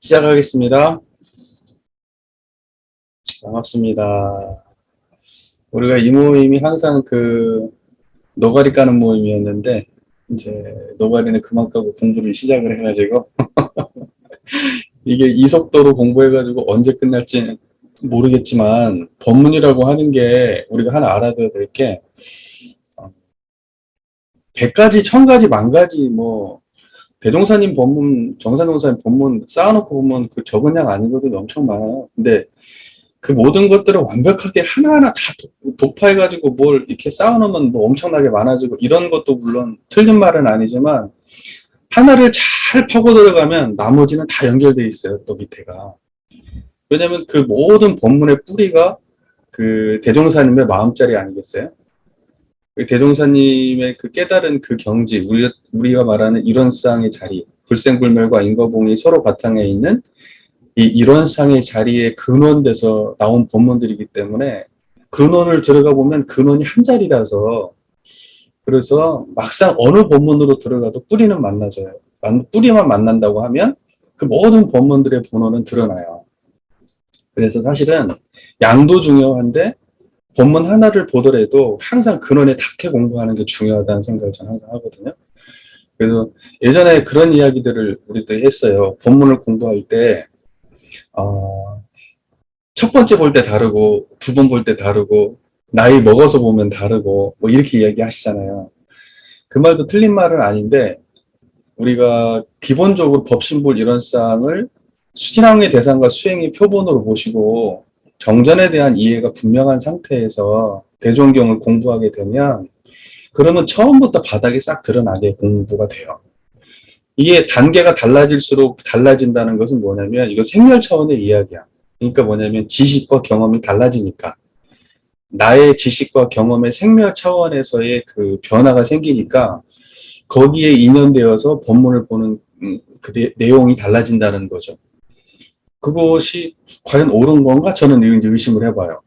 시작하겠습니다. 반갑습니다. 우리가 이 모임이 항상 노가리 까는 모임이었는데, 이제 노가리는 그만 까고 공부를 시작을 해가지고, 이게 이 속도로 공부해가지고 언제 끝날지 모르겠지만, 법문이라고 하는 게 우리가 하나 알아둬야 될 게, 100가지, 1000가지, 만가지, 대종사님 법문, 정산동사님 법문 쌓아놓고 보면 그 적은 양 아니거든요. 엄청 많아요. 근데 그 모든 것들을 완벽하게 하나하나 다 독파해가지고 뭘 이렇게 쌓아놓으면 뭐 엄청나게 많아지고 이런 것도 물론 틀린 말은 아니지만 하나를 잘 파고 들어가면 나머지는 다 연결되어 있어요. 또 밑에가. 왜냐면 그 모든 법문의 뿌리가 그 대종사님의 마음자리 아니겠어요? 그 대종사님의 그 깨달은 그 경지, 우리가 말하는 이론상의 자리, 불생불멸과 인과봉이 서로 바탕에 있는 이 이론상의 자리에 근원돼서 나온 법문들이기 때문에 근원을 들어가 보면 근원이 한 자리라서 그래서 막상 어느 법문으로 들어가도 뿌리는 만나져요. 뿌리만 만난다고 하면 그 모든 법문들의 본원은 드러나요. 그래서 사실은 양도 중요한데 법문 하나를 보더라도 항상 근원에 닿게 공부하는 게 중요하다는 생각을 저는 항상 하거든요. 그래서 예전에 그런 이야기들을 우리들이 했어요. 법문을 공부할 때 첫 번째 볼 때 다르고, 두 번 볼 때 다르고, 나이 먹어서 보면 다르고, 뭐 이렇게 이야기 하시잖아요. 그 말도 틀린 말은 아닌데, 우리가 기본적으로 법신불 이론상을 수진항의 대상과 수행의 표본으로 보시고, 정전에 대한 이해가 분명한 상태에서 대종경을 공부하게 되면, 그러면 처음부터 바닥이 싹 드러나게 공부가 돼요. 이게 단계가 달라질수록 달라진다는 것은 뭐냐면, 이거 생멸 차원의 이야기야. 그러니까 뭐냐면 지식과 경험이 달라지니까 나의 지식과 경험의 생멸 차원에서의 그 변화가 생기니까 거기에 인연되어서 법문을 보는 그 내용이 달라진다는 거죠. 그것이 과연 옳은 건가? 저는 의심을 해봐요.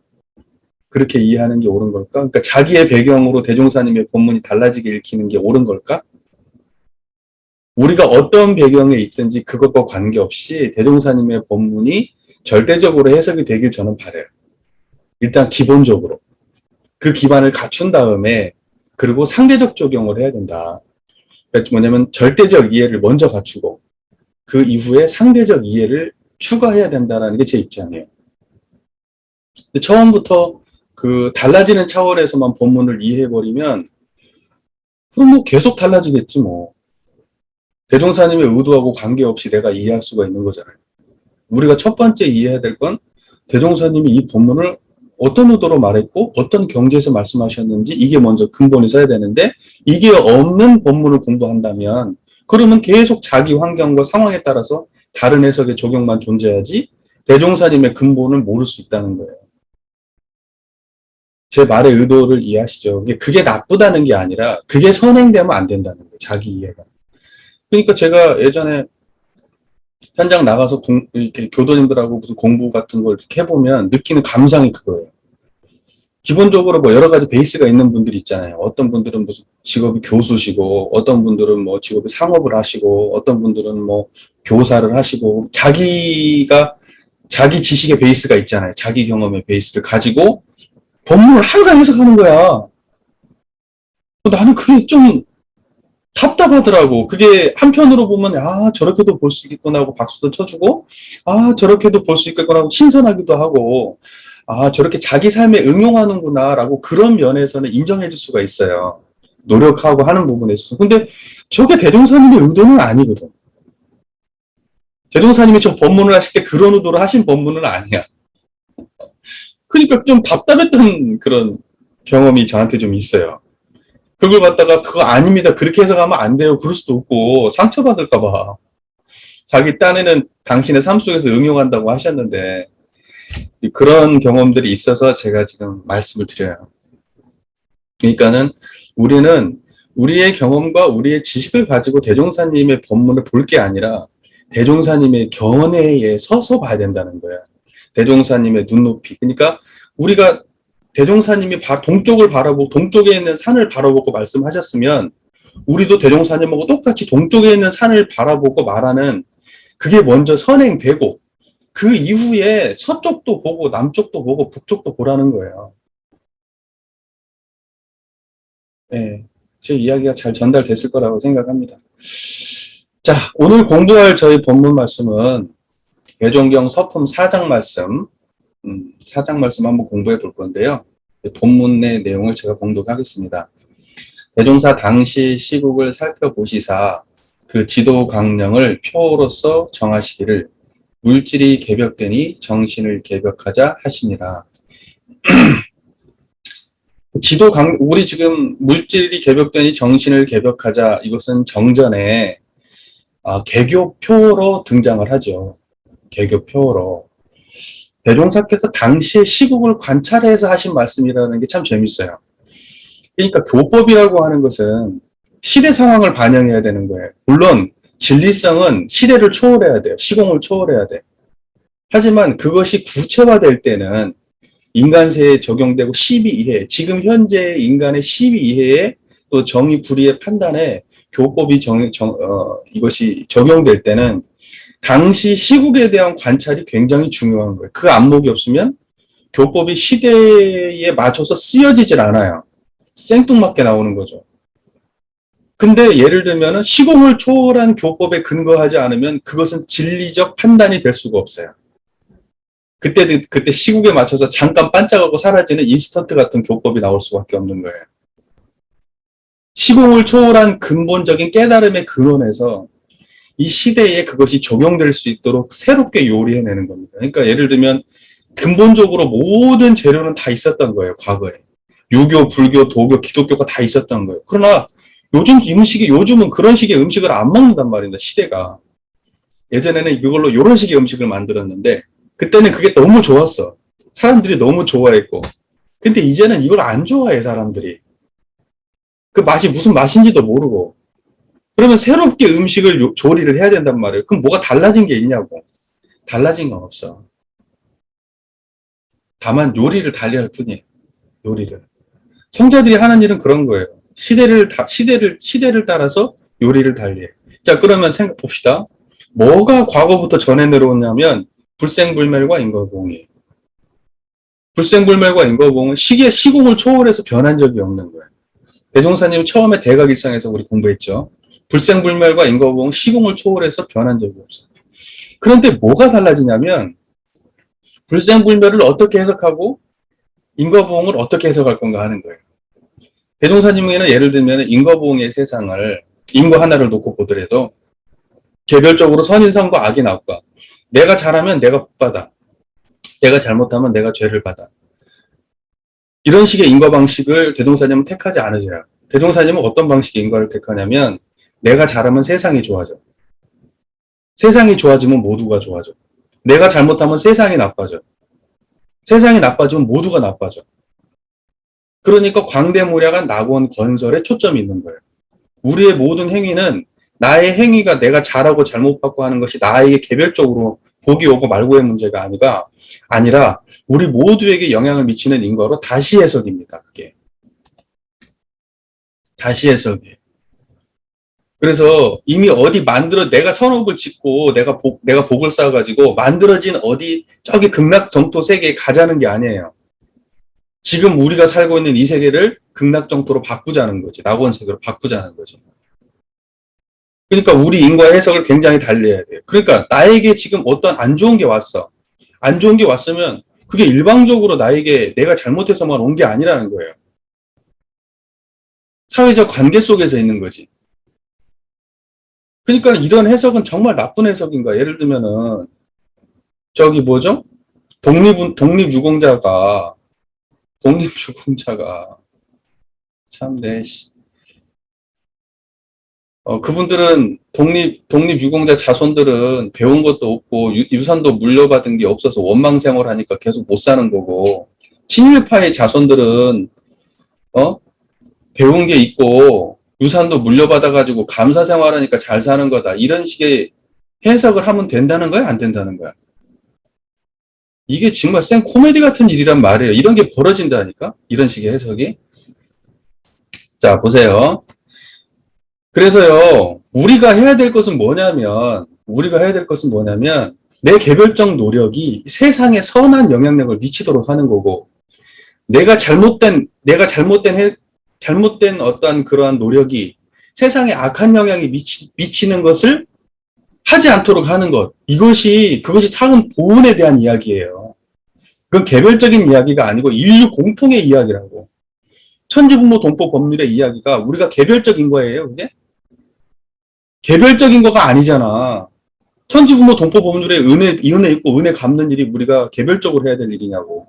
그렇게 이해하는 게 옳은 걸까? 그러니까 자기의 배경으로 대종사님의 법문이 달라지게 읽히는 게 옳은 걸까? 우리가 어떤 배경에 있든지 그것과 관계없이 대종사님의 법문이 절대적으로 해석이 되길 저는 바라요. 일단 기본적으로. 그 기반을 갖춘 다음에 그리고 상대적 적용을 해야 된다. 그러니까 뭐냐면 절대적 이해를 먼저 갖추고 그 이후에 상대적 이해를 추가해야 된다는 게 제 입장이에요. 근데 처음부터 그 달라지는 차원에서만 법문을 이해해버리면 그럼 뭐 계속 달라지겠지 뭐. 대종사님의 의도하고 관계없이 내가 이해할 수가 있는 거잖아요. 우리가 첫 번째 이해해야 될 건 대종사님이 이 본문을 어떤 의도로 말했고 어떤 경지에서 말씀하셨는지 이게 먼저 근본이 서야 되는데 이게 없는 본문을 공부한다면 그러면 계속 자기 환경과 상황에 따라서 다른 해석의 적용만 존재하지 대종사님의 근본을 모를 수 있다는 거예요. 제 말의 의도를 이해하시죠? 그게 나쁘다는 게 아니라 그게 선행되면 안 된다는 거예요. 자기 이해가. 그러니까 제가 예전에 현장 나가서 이렇게 교도님들하고 무슨 공부 같은 걸 이렇게 해보면 느끼는 감상이 그거예요. 기본적으로 뭐 여러 가지 베이스가 있는 분들이 있잖아요. 어떤 분들은 무슨 직업이 교수시고, 어떤 분들은 뭐 직업이 상업을 하시고, 어떤 분들은 뭐 교사를 하시고, 자기 지식의 베이스가 있잖아요. 자기 경험의 베이스를 가지고 법문을 항상 해석하는 거야. 나는 그게 좀 답답하더라고. 그게 한편으로 보면 저렇게도 볼 수 있겠구나 하고 박수도 쳐주고 저렇게도 볼 수 있겠구나 하고 신선하기도 하고 저렇게 자기 삶에 응용하는구나 라고 그런 면에서는 인정해 줄 수가 있어요. 노력하고 하는 부분에 있어서. 근데 저게 대종사님의 의도는 아니거든. 대종사님이 저 법문을 하실 때 그런 의도로 하신 법문은 아니야. 그러니까 좀 답답했던 그런 경험이 저한테 좀 있어요. 그걸 갖다가 그거 아닙니다. 그렇게 해석하면 안 돼요. 그럴 수도 없고 상처받을까 봐. 자기 딴에는 당신의 삶 속에서 응용한다고 하셨는데 그런 경험들이 있어서 제가 지금 말씀을 드려요. 그러니까는 우리는 우리의 경험과 우리의 지식을 가지고 대종사님의 법문을 볼 게 아니라 대종사님의 견해에 서서 봐야 된다는 거예요. 대종사님의 눈높이. 그러니까 우리가 대종사님이 동쪽을 바라보고 동쪽에 있는 산을 바라보고 말씀하셨으면 우리도 대종사님하고 똑같이 동쪽에 있는 산을 바라보고 말하는 그게 먼저 선행되고 그 이후에 서쪽도 보고 남쪽도 보고 북쪽도 보라는 거예요. 예, 제 이야기가 잘 전달됐을 거라고 생각합니다. 자, 오늘 공부할 저희 본문 말씀은 대종경 서품 4장 말씀, 4장 말씀 한번 공부해 볼 건데요. 본문의 내용을 제가 봉독하겠습니다. 대종사 당시 시국을 살펴보시사 그 지도 강령을 표로서 정하시기를 물질이 개벽되니 정신을 개벽하자 하시니라. 우리 지금 물질이 개벽되니 정신을 개벽하자, 이것은 정전에 개교표로 등장을 하죠. 개교표로. 대종사께서 당시의 시국을 관찰해서 하신 말씀이라는 게 참 재밌어요. 그러니까 교법이라고 하는 것은 시대 상황을 반영해야 되는 거예요. 물론 진리성은 시대를 초월해야 돼요. 시공을 초월해야 돼. 하지만 그것이 구체화될 때는 인간세에 적용되고 12이해, 지금 현재 인간의 12이해의 또 정의 불의의 판단에 교법이 이것이 적용될 때는 당시 시국에 대한 관찰이 굉장히 중요한 거예요. 그 안목이 없으면 교법이 시대에 맞춰서 쓰여지질 않아요. 생뚱맞게 나오는 거죠. 근데 예를 들면은 시공을 초월한 교법에 근거하지 않으면 그것은 진리적 판단이 될 수가 없어요. 그때 시국에 맞춰서 잠깐 반짝하고 사라지는 인스턴트 같은 교법이 나올 수밖에 없는 거예요. 시공을 초월한 근본적인 깨달음의 근원에서 이 시대에 그것이 적용될 수 있도록 새롭게 요리해내는 겁니다. 그러니까 예를 들면 근본적으로 모든 재료는 다 있었던 거예요, 과거에. 유교, 불교, 도교, 기독교가 다 있었던 거예요. 그러나 요즘은 그런 식의 음식을 안 먹는단 말입니다, 시대가. 예전에는 이걸로 이런 식의 음식을 만들었는데 그때는 그게 너무 좋았어. 사람들이 너무 좋아했고. 근데 이제는 이걸 안 좋아해, 사람들이. 그 맛이 무슨 맛인지도 모르고. 그러면 새롭게 음식을 조리를 해야 된단 말이에요. 그럼 뭐가 달라진 게 있냐고. 달라진 건 없어. 다만 요리를 달리할 뿐이에요. 요리를. 성자들이 하는 일은 그런 거예요. 시대를 따라서 요리를 달리해. 자, 그러면 생각 봅시다. 뭐가 과거부터 전해 내려오냐면 불생불멸과 인거보응이에요. 불생불멸과 인거보응은 시공을 초월해서 변한 적이 없는 거예요. 대종사님 처음에 대각일상에서 우리 공부했죠. 불생불멸과 인거보응은 시공을 초월해서 변한 적이 없어요. 그런데 뭐가 달라지냐면 불생불멸을 어떻게 해석하고 인거보응을 어떻게 해석할 건가 하는 거예요. 대종사님에게는 예를 들면 인거보응의 세상을 인거 하나를 놓고 보더라도 개별적으로 선인선과 악이 나올까. 내가 잘하면 내가 복받아. 내가 잘못하면 내가 죄를 받아. 이런 식의 인과 방식을 대종사님은 택하지 않으세요. 대종사님은 어떤 방식의 인과를 택하냐면 내가 잘하면 세상이 좋아져. 세상이 좋아지면 모두가 좋아져. 내가 잘못하면 세상이 나빠져. 세상이 나빠지면 모두가 나빠져. 그러니까 광대무량한 낙원 건설에 초점이 있는 거예요. 우리의 모든 행위는 나의 행위가 내가 잘하고 잘못받고 하는 것이 나에게 개별적으로 복이 오고 말고의 문제가 아니라 우리 모두에게 영향을 미치는 인과로 다시 해석입니다. 그게. 다시 해석이에요. 그래서 이미 어디 내가 선업을 짓고 내가 복을 쌓아가지고 만들어진 어디 저기 극락정토 세계에 가자는 게 아니에요. 지금 우리가 살고 있는 이 세계를 극락정토로 바꾸자는 거지. 낙원세계로 바꾸자는 거지. 그러니까 우리 인과의 해석을 굉장히 달리해야 돼요. 그러니까 나에게 지금 어떤 안 좋은 게 왔어. 안 좋은 게 왔으면 그게 일방적으로 나에게 내가 잘못해서만 온 게 아니라는 거예요. 사회적 관계 속에서 있는 거지. 그러니까 이런 해석은 정말 나쁜 해석인 거야. 예를 들면은 저기 뭐죠? 독립유공자가 참 그분들은 독립유공자 자손들은 배운 것도 없고 유산도 물려받은 게 없어서 원망 생활하니까 계속 못 사는 거고, 친일파의 자손들은 배운 게 있고 유산도 물려받아가지고 감사 생활하니까 잘 사는 거다. 이런 식의 해석을 하면 된다는 거야, 안 된다는 거야? 이게 정말 생 코미디 같은 일이란 말이에요. 이런 게 벌어진다니까? 이런 식의 해석이. 자, 보세요. 그래서요, 우리가 해야 될 것은 뭐냐면 우리가 해야 될 것은 뭐냐면 내 개별적 노력이 세상에 선한 영향력을 미치도록 하는 거고 잘못된 어떠한 그러한 노력이 세상에 악한 영향이 미치는 것을 하지 않도록 하는 것. 그것이 사람 보훈에 대한 이야기예요. 그건 개별적인 이야기가 아니고 인류 공통의 이야기라고. 천지부모 동법 법률의 이야기가 우리가 개별적인 거예요, 그게? 개별적인 거가 아니잖아. 천지부모 동법 법률에 은혜 있고 은혜 갚는 일이 우리가 개별적으로 해야 될 일이냐고.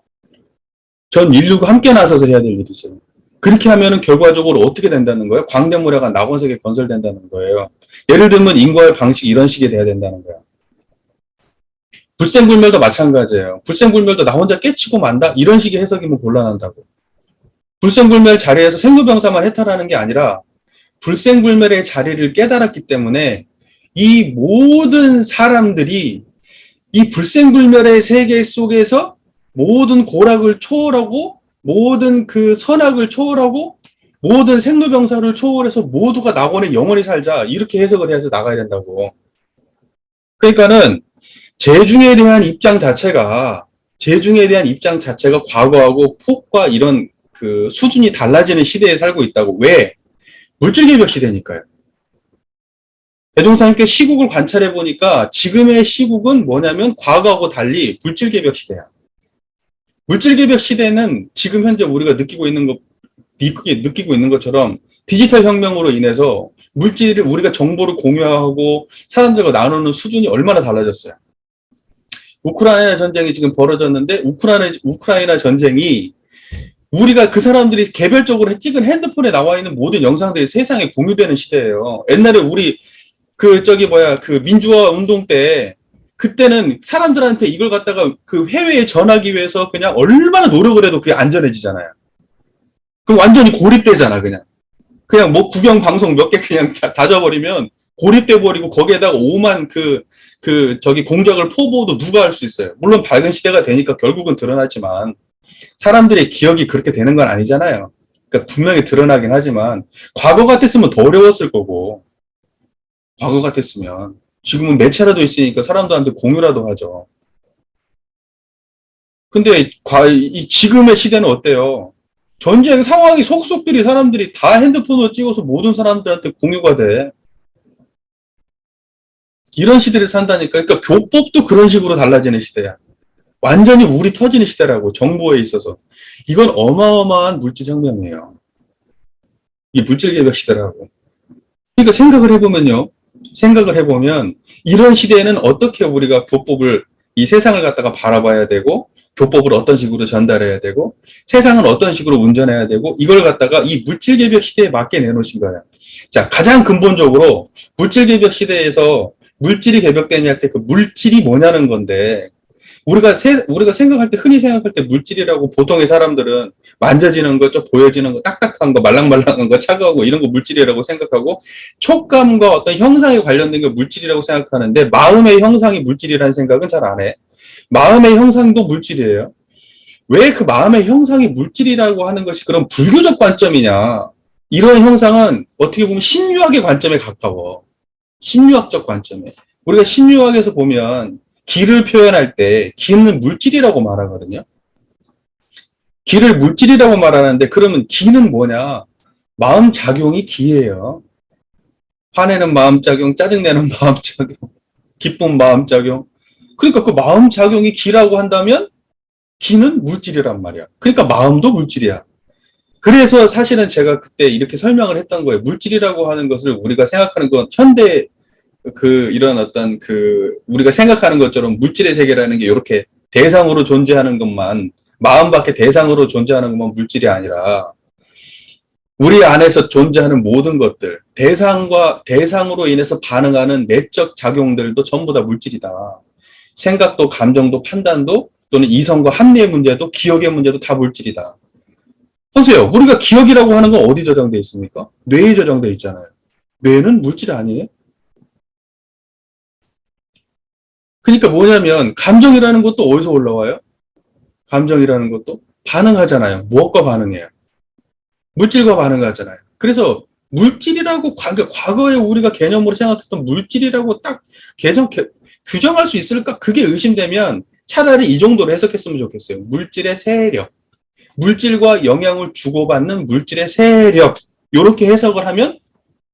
전 인류가 함께 나서서 해야 될 일이죠. 그렇게 하면은 결과적으로 어떻게 된다는 거예요? 광대무량한 낙원세계 건설된다는 거예요. 예를 들면 인과의 방식이 이런 식이 돼야 된다는 거야. 불생불멸도 마찬가지예요. 불생불멸도 나 혼자 깨치고 만다? 이런 식의 해석이면 곤란한다고. 불생불멸 자리에서 생로병사만 해탈하는 게 아니라 불생불멸의 자리를 깨달았기 때문에 이 모든 사람들이 이 불생불멸의 세계 속에서 모든 고락을 초월하고 모든 그 선악을 초월하고 모든 생로병사를 초월해서 모두가 낙원에 영원히 살자 이렇게 해석을 해서 나가야 된다고. 그러니까는 재중에 대한 입장 자체가 과거하고 폭과 이런 그 수준이 달라지는 시대에 살고 있다고. 왜? 물질개벽 시대니까요. 대종사님께 시국을 관찰해 보니까 지금의 시국은 뭐냐면 과거하고 달리 물질개벽 시대야. 물질개벽 시대는 지금 현재 우리가 느끼고 있는 것처럼 디지털 혁명으로 인해서 우리가 정보를 공유하고 사람들과 나누는 수준이 얼마나 달라졌어요. 우크라이나 전쟁이 지금 벌어졌는데 우크라이나 전쟁이 우리가 그 사람들이 개별적으로 찍은 핸드폰에 나와 있는 모든 영상들이 세상에 공유되는 시대예요. 옛날에 우리 그 민주화 운동 때 그때는 사람들한테 이걸 갖다가 그 해외에 전하기 위해서 그냥 얼마나 노력을 해도 그게 안전해지잖아요. 그럼 완전히 고립되잖아, 그냥 뭐 구경 방송 몇 개 그냥 다져버리면 고립돼 버리고 거기에다가 오만 공작을 포보도 누가 할 수 있어요. 물론 밝은 시대가 되니까 결국은 드러나지만 사람들의 기억이 그렇게 되는 건 아니잖아요. 그러니까 분명히 드러나긴 하지만 과거 같았으면 더 어려웠을 거고 과거 같았으면 지금은 매체라도 있으니까 사람들한테 공유라도 하죠. 근데 지금의 시대는 어때요? 전쟁 상황이 속속들이 사람들이 다 핸드폰으로 찍어서 모든 사람들한테 공유가 돼. 이런 시대를 산다니까. 그러니까 교법도 그런 식으로 달라지는 시대야. 완전히 울이 터지는 시대라고, 정보에 있어서. 이건 어마어마한 물질혁명이에요. 이 물질개벽 시대라고. 그러니까 생각을 해보면 이런 시대에는 어떻게 우리가 이 세상을 갖다가 바라봐야 되고 교법을 어떤 식으로 전달해야 되고 세상은 어떤 식으로 운전해야 되고 이걸 갖다가 이 물질개벽 시대에 맞게 내놓으신 거예요. 자, 가장 근본적으로 물질개벽 시대에서 물질이 개벽되냐 할 때 그 물질이 뭐냐는 건데 우리가 흔히 생각할 때 물질이라고 보통의 사람들은 만져지는 거, 좀 보여지는 거, 딱딱한 거, 말랑말랑한 거, 차가운 거 이런 거 물질이라고 생각하고 촉감과 어떤 형상에 관련된 게 물질이라고 생각하는데 마음의 형상이 물질이라는 생각은 잘 안 해. 마음의 형상도 물질이에요. 왜 그 마음의 형상이 물질이라고 하는 것이 그런 불교적 관점이냐. 이런 형상은 어떻게 보면 신유학의 관점에 가까워. 신유학적 관점에. 우리가 신유학에서 보면 기를 표현할 때 기는 물질이라고 말하거든요. 기를 물질이라고 말하는데 그러면 기는 뭐냐? 마음작용이 기예요. 화내는 마음작용, 짜증내는 마음작용, 기쁜 마음작용. 그러니까 그 마음작용이 기라고 한다면 기는 물질이란 말이야. 그러니까 마음도 물질이야. 그래서 사실은 제가 그때 이렇게 설명을 했던 거예요. 물질이라고 하는 것을 우리가 생각하는 건 현대 이런 어떤 우리가 생각하는 것처럼 물질의 세계라는 게 이렇게 대상으로 존재하는 것만, 마음 밖에 대상으로 존재하는 것만 물질이 아니라, 우리 안에서 존재하는 모든 것들, 대상으로 인해서 반응하는 내적 작용들도 전부 다 물질이다. 생각도, 감정도, 판단도, 또는 이성과 합리의 문제도, 기억의 문제도 다 물질이다. 보세요. 우리가 기억이라고 하는 건 어디 저장되어 있습니까? 뇌에 저장되어 있잖아요. 뇌는 물질 아니에요? 그러니까 뭐냐면 감정이라는 것도 어디서 올라와요? 감정이라는 것도 반응하잖아요. 무엇과 반응해요? 물질과 반응하잖아요. 그래서 물질이라고 과거에 우리가 개념으로 생각했던 물질이라고 딱 규정할 수 있을까? 그게 의심되면 차라리 이 정도로 해석했으면 좋겠어요. 물질의 세력, 물질과 영향을 주고받는 물질의 세력, 이렇게 해석을 하면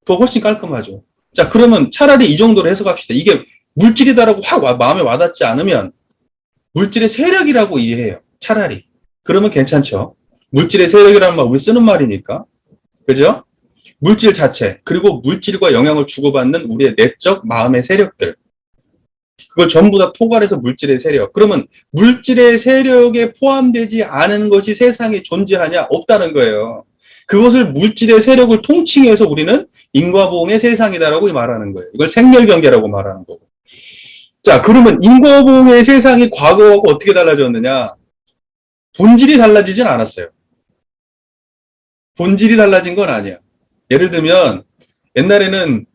더 훨씬 깔끔하죠. 자, 그러면 차라리 이 정도로 해석합시다. 이게 물질이다라고 확 마음에 와닿지 않으면 물질의 세력이라고 이해해요. 차라리. 그러면 괜찮죠. 물질의 세력이라는 말 우리 쓰는 말이니까. 그죠? 물질 자체, 그리고 물질과 영향을 주고받는 우리의 내적 마음의 세력들. 그걸 전부 다 포괄해서 물질의 세력. 그러면 물질의 세력에 포함되지 않은 것이 세상에 존재하냐? 없다는 거예요. 그것을 물질의 세력을 통칭해서 우리는 인과보응의 세상이다라고 말하는 거예요. 이걸 생멸경계라고 말하는 거고. 자, 그러면 인과보응의 세상이 과거하고 어떻게 달라졌느냐? 본질이 달라지진 않았어요. 본질이 달라진 건 아니야. 예를 들면 옛날에는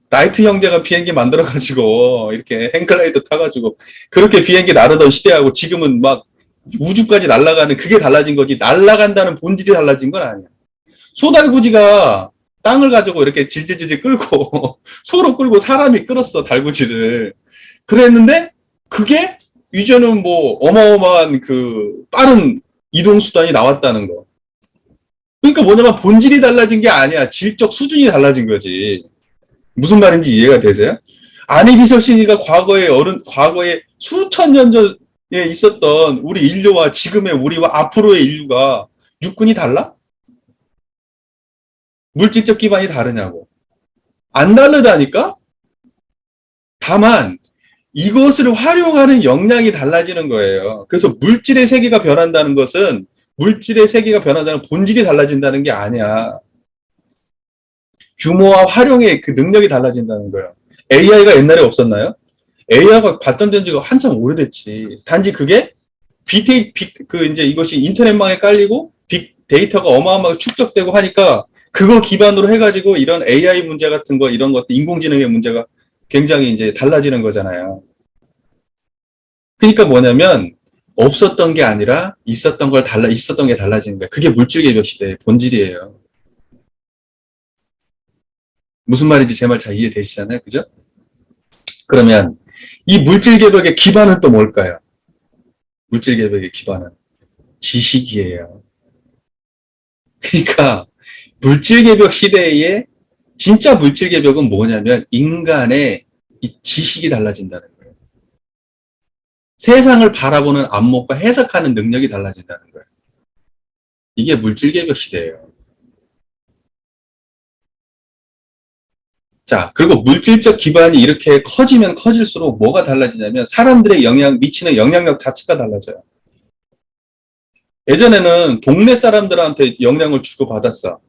라이트 형제가 비행기 만들어가지고 이렇게 행글라이더 타가지고 그렇게 비행기 나르던 시대하고 지금은 막 우주까지 날아가는 그게 달라진 거지 날아간다는 본질이 달라진 건 아니야. 소달구지가 땅을 가지고 이렇게 질질질질 끌고 소로 끌고 사람이 끌었어 달구지를. 그랬는데 그게 이제는 뭐 어마어마한 그 빠른 이동수단이 나왔다는 거. 그러니까 뭐냐면 본질이 달라진 게 아니야. 질적 수준이 달라진 거지. 무슨 말인지 이해가 되세요? 아니비설신이가 과거에 수천 년 전에 있었던 우리 인류와 지금의 우리와 앞으로의 인류가 육군이 달라? 물질적 기반이 다르냐고. 안 다르다니까? 다만 이것을 활용하는 역량이 달라지는 거예요. 그래서 물질의 세계가 변한다는 것은 물질의 세계가 변한다는 본질이 달라진다는 게 아니야. 규모와 활용의 그 능력이 달라진다는 거예요. AI가 옛날에 없었나요? AI가 발전된 지가 한참 오래됐지. 단지 그게 이제 이것이 인터넷망에 깔리고 빅데이터가 어마어마하게 축적되고 하니까 그거 기반으로 해가지고 이런 AI 문제 같은 거, 이런 것들, 인공지능의 문제가 굉장히 이제 달라지는 거잖아요. 그러니까 뭐냐면, 없었던 게 아니라 있었던 게 달라지는 거예요. 그게 물질개벽 시대의 본질이에요. 무슨 말인지 제 말 잘 이해되시잖아요. 그죠? 그러면 이 물질개벽의 기반은 또 뭘까요? 물질개벽의 기반은 지식이에요. 그러니까 물질개벽 시대에 진짜 물질개벽은 뭐냐면 인간의 이 지식이 달라진다는 거예요. 세상을 바라보는 안목과 해석하는 능력이 달라진다는 거예요. 이게 물질개벽 시대예요. 자, 그리고 물질적 기반이 이렇게 커지면 커질수록 뭐가 달라지냐면 사람들의 미치는 영향력 자체가 달라져요. 예전에는 동네 사람들한테 영향을 주고받았어.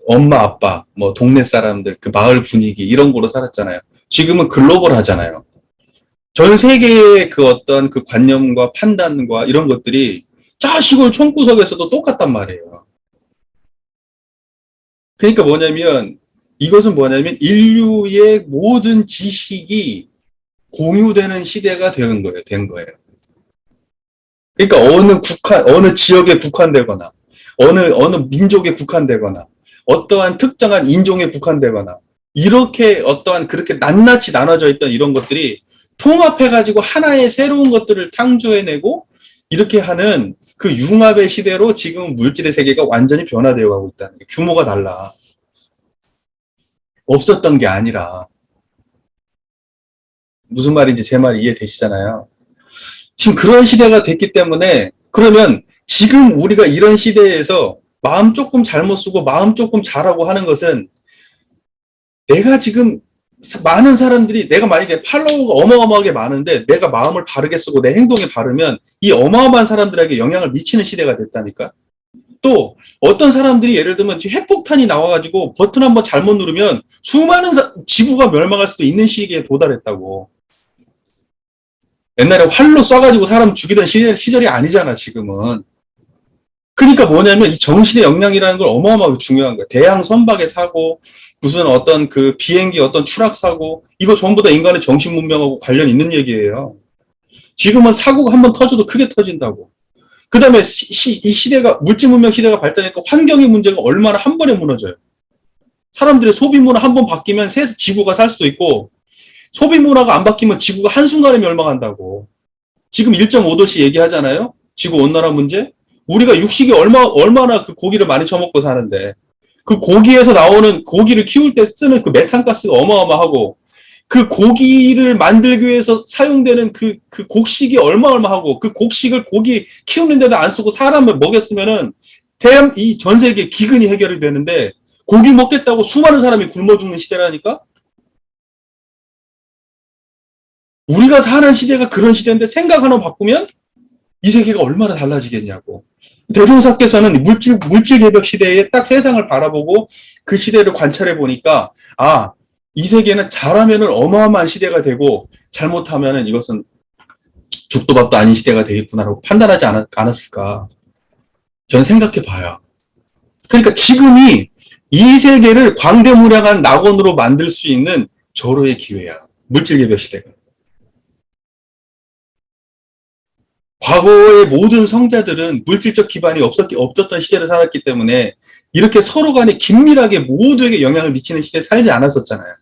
엄마, 아빠, 뭐 동네 사람들, 그 마을 분위기 이런 거로 살았잖아요. 지금은 글로벌하잖아요. 전 세계의 그 어떤 그 관념과 판단과 이런 것들이 저 시골 촌구석에서도 똑같단 말이에요. 그러니까 이것은 뭐냐면 인류의 모든 지식이 공유되는 시대가 된 거예요. 그러니까 어느 지역에 국한되거나, 어느 민족에 국한되거나, 어떠한 특정한 인종에 국한되거나, 이렇게 어떠한 그렇게 낱낱이 나눠져 있던 이런 것들이 통합해가지고 하나의 새로운 것들을 창조해내고, 이렇게 하는 그 융합의 시대로 지금 물질의 세계가 완전히 변화되어 가고 있다는 게 규모가 달라. 없었던 게 아니라. 무슨 말인지 제 말 이해되시잖아요. 지금 그런 시대가 됐기 때문에 그러면 지금 우리가 이런 시대에서 마음 조금 잘못 쓰고 마음 조금 잘하고 하는 것은 내가 지금 많은 사람들이 내가 만약에 팔로워가 어마어마하게 많은데 내가 마음을 바르게 쓰고 내 행동이 바르면 이 어마어마한 사람들에게 영향을 미치는 시대가 됐다니까. 또 어떤 사람들이 예를 들면 핵폭탄이 나와가지고 버튼 한번 잘못 누르면 수많은 지구가 멸망할 수도 있는 시기에 도달했다고. 옛날에 활로 쏴가지고 사람 죽이던 시절이 아니잖아 지금은. 그러니까 뭐냐면 이 정신의 역량이라는 걸 어마어마하게 중요한 거야. 대양 선박의 사고, 무슨 어떤 그 비행기 어떤 추락 사고, 이거 전부 다 인간의 정신 문명하고 관련 있는 얘기예요. 지금은 사고가 한번 터져도 크게 터진다고. 그 다음에 이 시대가 물질 문명 시대가 발전하니까 환경의 문제가 얼마나 한 번에 무너져요. 사람들의 소비 문화 한 번 바뀌면 지구가 살 수도 있고, 소비 문화가 안 바뀌면 지구가 한순간에 멸망한다고. 지금 1.5도씨 얘기하잖아요? 지구 온난화 문제? 우리가 육식이 얼마나 그 고기를 많이 처먹고 사는데, 그 고기에서 나오는 고기를 키울 때 쓰는 그 메탄가스가 어마어마하고, 그 고기를 만들기 위해서 사용되는 그 곡식이 얼마하고, 그 곡식을 고기 키우는 데도 안 쓰고 사람을 먹였으면은, 이 전 세계 기근이 해결이 되는데, 고기 먹겠다고 수많은 사람이 굶어 죽는 시대라니까? 우리가 사는 시대가 그런 시대인데 생각 하나 바꾸면 이 세계가 얼마나 달라지겠냐고. 대종사께서는 물질 개벽 시대에 딱 세상을 바라보고 그 시대를 관찰해 보니까, 아, 이 세계는 잘하면은 어마어마한 시대가 되고 잘못하면은 이것은 죽도 밥도 아닌 시대가 되겠구나라고 판단하지 않았을까. 저는 생각해 봐요. 그러니까 지금이 이 세계를 광대무량한 낙원으로 만들 수 있는 절호의 기회야. 물질 개벽 시대가. 과거의 모든 성자들은 물질적 기반이 없었던 시대를 살았기 때문에 이렇게 서로 간에 긴밀하게 모두에게 영향을 미치는 시대에 살지 않았었잖아요.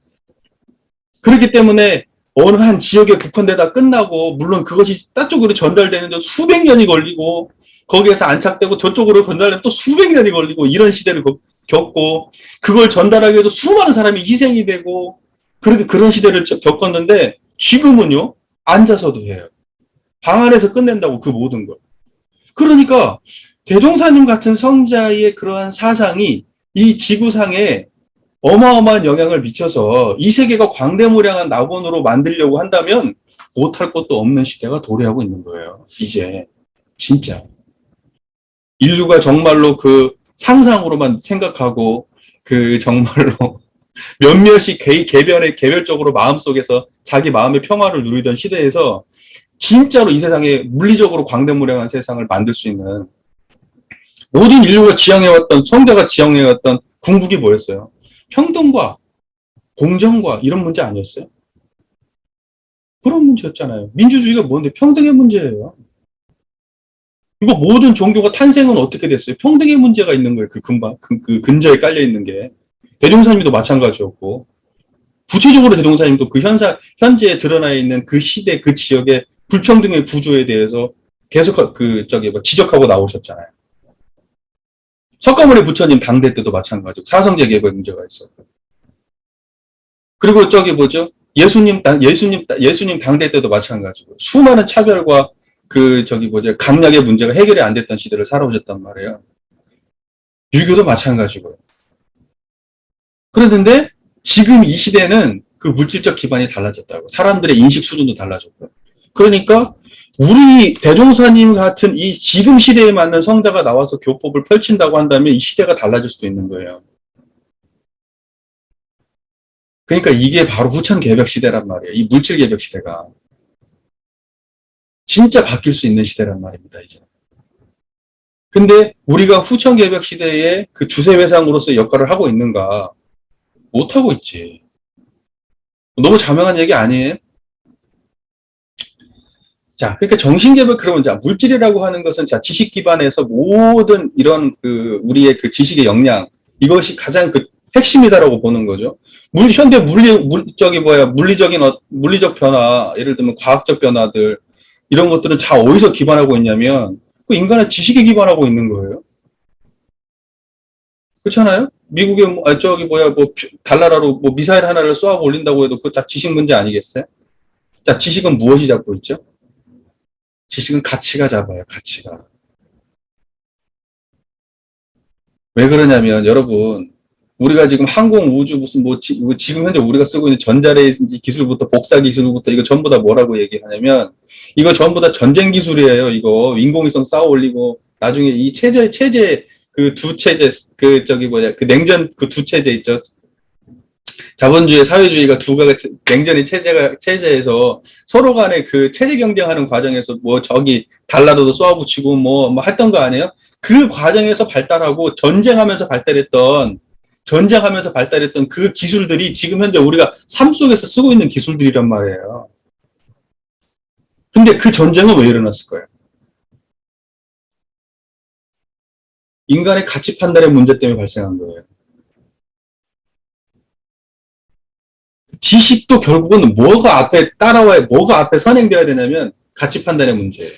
그렇기 때문에 어느 한 지역에 국한되다 끝나고, 물론 그것이 따쪽으로 전달되는데 수백 년이 걸리고, 거기에서 안착되고 저쪽으로 전달되면 또 수백 년이 걸리고, 이런 시대를 겪고, 그걸 전달하기 위해서 수많은 사람이 희생이 되고, 그런 시대를 겪었는데, 지금은요, 앉아서도 해요. 방 안에서 끝낸다고, 그 모든 걸. 그러니까 대종사님 같은 성자의 그러한 사상이 이 지구상에 어마어마한 영향을 미쳐서 이 세계가 광대무량한 낙원으로 만들려고 한다면 못할 것도 없는 시대가 도래하고 있는 거예요. 이제 진짜 인류가 정말로 그 상상으로만 생각하고, 그 정말로 몇몇이 개별적으로 마음속에서 자기 마음의 평화를 누리던 시대에서 진짜로 이 세상에 물리적으로 광대무량한 세상을 만들 수 있는, 모든 인류가 지향해왔던, 성자가 지향해왔던 궁극이 뭐였어요? 평등과 공정과 이런 문제 아니었어요? 그런 문제였잖아요. 민주주의가 뭔데? 평등의 문제예요. 이거 모든 종교가 탄생은 어떻게 됐어요? 평등의 문제가 있는 거예요. 그 근저에 깔려 있는 게. 대종사님도 마찬가지였고, 구체적으로 대종사님도 그 현재에 드러나 있는 그 시대, 그 지역의 불평등의 구조에 대해서 계속 지적하고 나오셨잖아요. 석가모니 부처님 당대 때도 마찬가지고, 사성제 개혁의 문제가 있었고. 그리고 예수님 당대 때도 마찬가지고, 수많은 차별과 강약의 문제가 해결이 안 됐던 시대를 살아오셨단 말이에요. 유교도 마찬가지고요. 그런데 지금 이 시대는 그 물질적 기반이 달라졌다고. 사람들의 인식 수준도 달라졌고요. 그러니까 우리 대종사님 같은 이 지금 시대에 맞는 성자가 나와서 교법을 펼친다고 한다면 이 시대가 달라질 수도 있는 거예요. 그러니까 이게 바로 후천 개벽 시대란 말이에요. 이 물질 개벽 시대가 진짜 바뀔 수 있는 시대란 말입니다, 이제. 근데 우리가 후천 개벽 시대에 그 주세회상으로서 역할을 하고 있는가? 못 하고 있지. 너무 자명한 얘기 아니에요? 자, 그러니까 정신개발, 그러면 자, 물질이라고 하는 것은 자, 지식 기반에서 모든 이런 우리의 그 지식의 역량, 이것이 가장 핵심이다라고 보는 거죠. 현대 물리적 변화, 예를 들면 과학적 변화들, 이런 것들은 다 어디서 기반하고 있냐면, 그 인간의 지식에 기반하고 있는 거예요. 그렇잖아요? 미국의, 달나라로 미사일 하나를 쏘아 올린다고 해도 그거 다 지식 문제 아니겠어요? 자, 지식은 무엇이 잡고 있죠? 지식은 가치가 잡아요, 가치가. 왜 그러냐면, 여러분, 우리가 지금 항공, 우주, 지금 현재 우리가 쓰고 있는 전자레인지 기술부터 복사 기술부터 이거 전부 다 뭐라고 얘기하냐면, 이거 전부 다 전쟁 기술이에요, 이거. 인공위성 쌓아 올리고, 나중에 이 냉전 두 체제 있죠. 자본주의, 사회주의가 냉전의 체제에서 서로 간에 그 체제 경쟁하는 과정에서 달나라도 쏘아붙이고 했던 거 아니에요? 그 과정에서 발달하고 전쟁하면서 발달했던 그 기술들이 지금 현재 우리가 삶 속에서 쓰고 있는 기술들이란 말이에요. 근데 그 전쟁은 왜 일어났을까요? 인간의 가치 판단의 문제 때문에 발생한 거예요. 지식도 결국은 뭐가 앞에 따라와야, 뭐가 앞에 선행되어야 되냐면 가치 판단의 문제예요.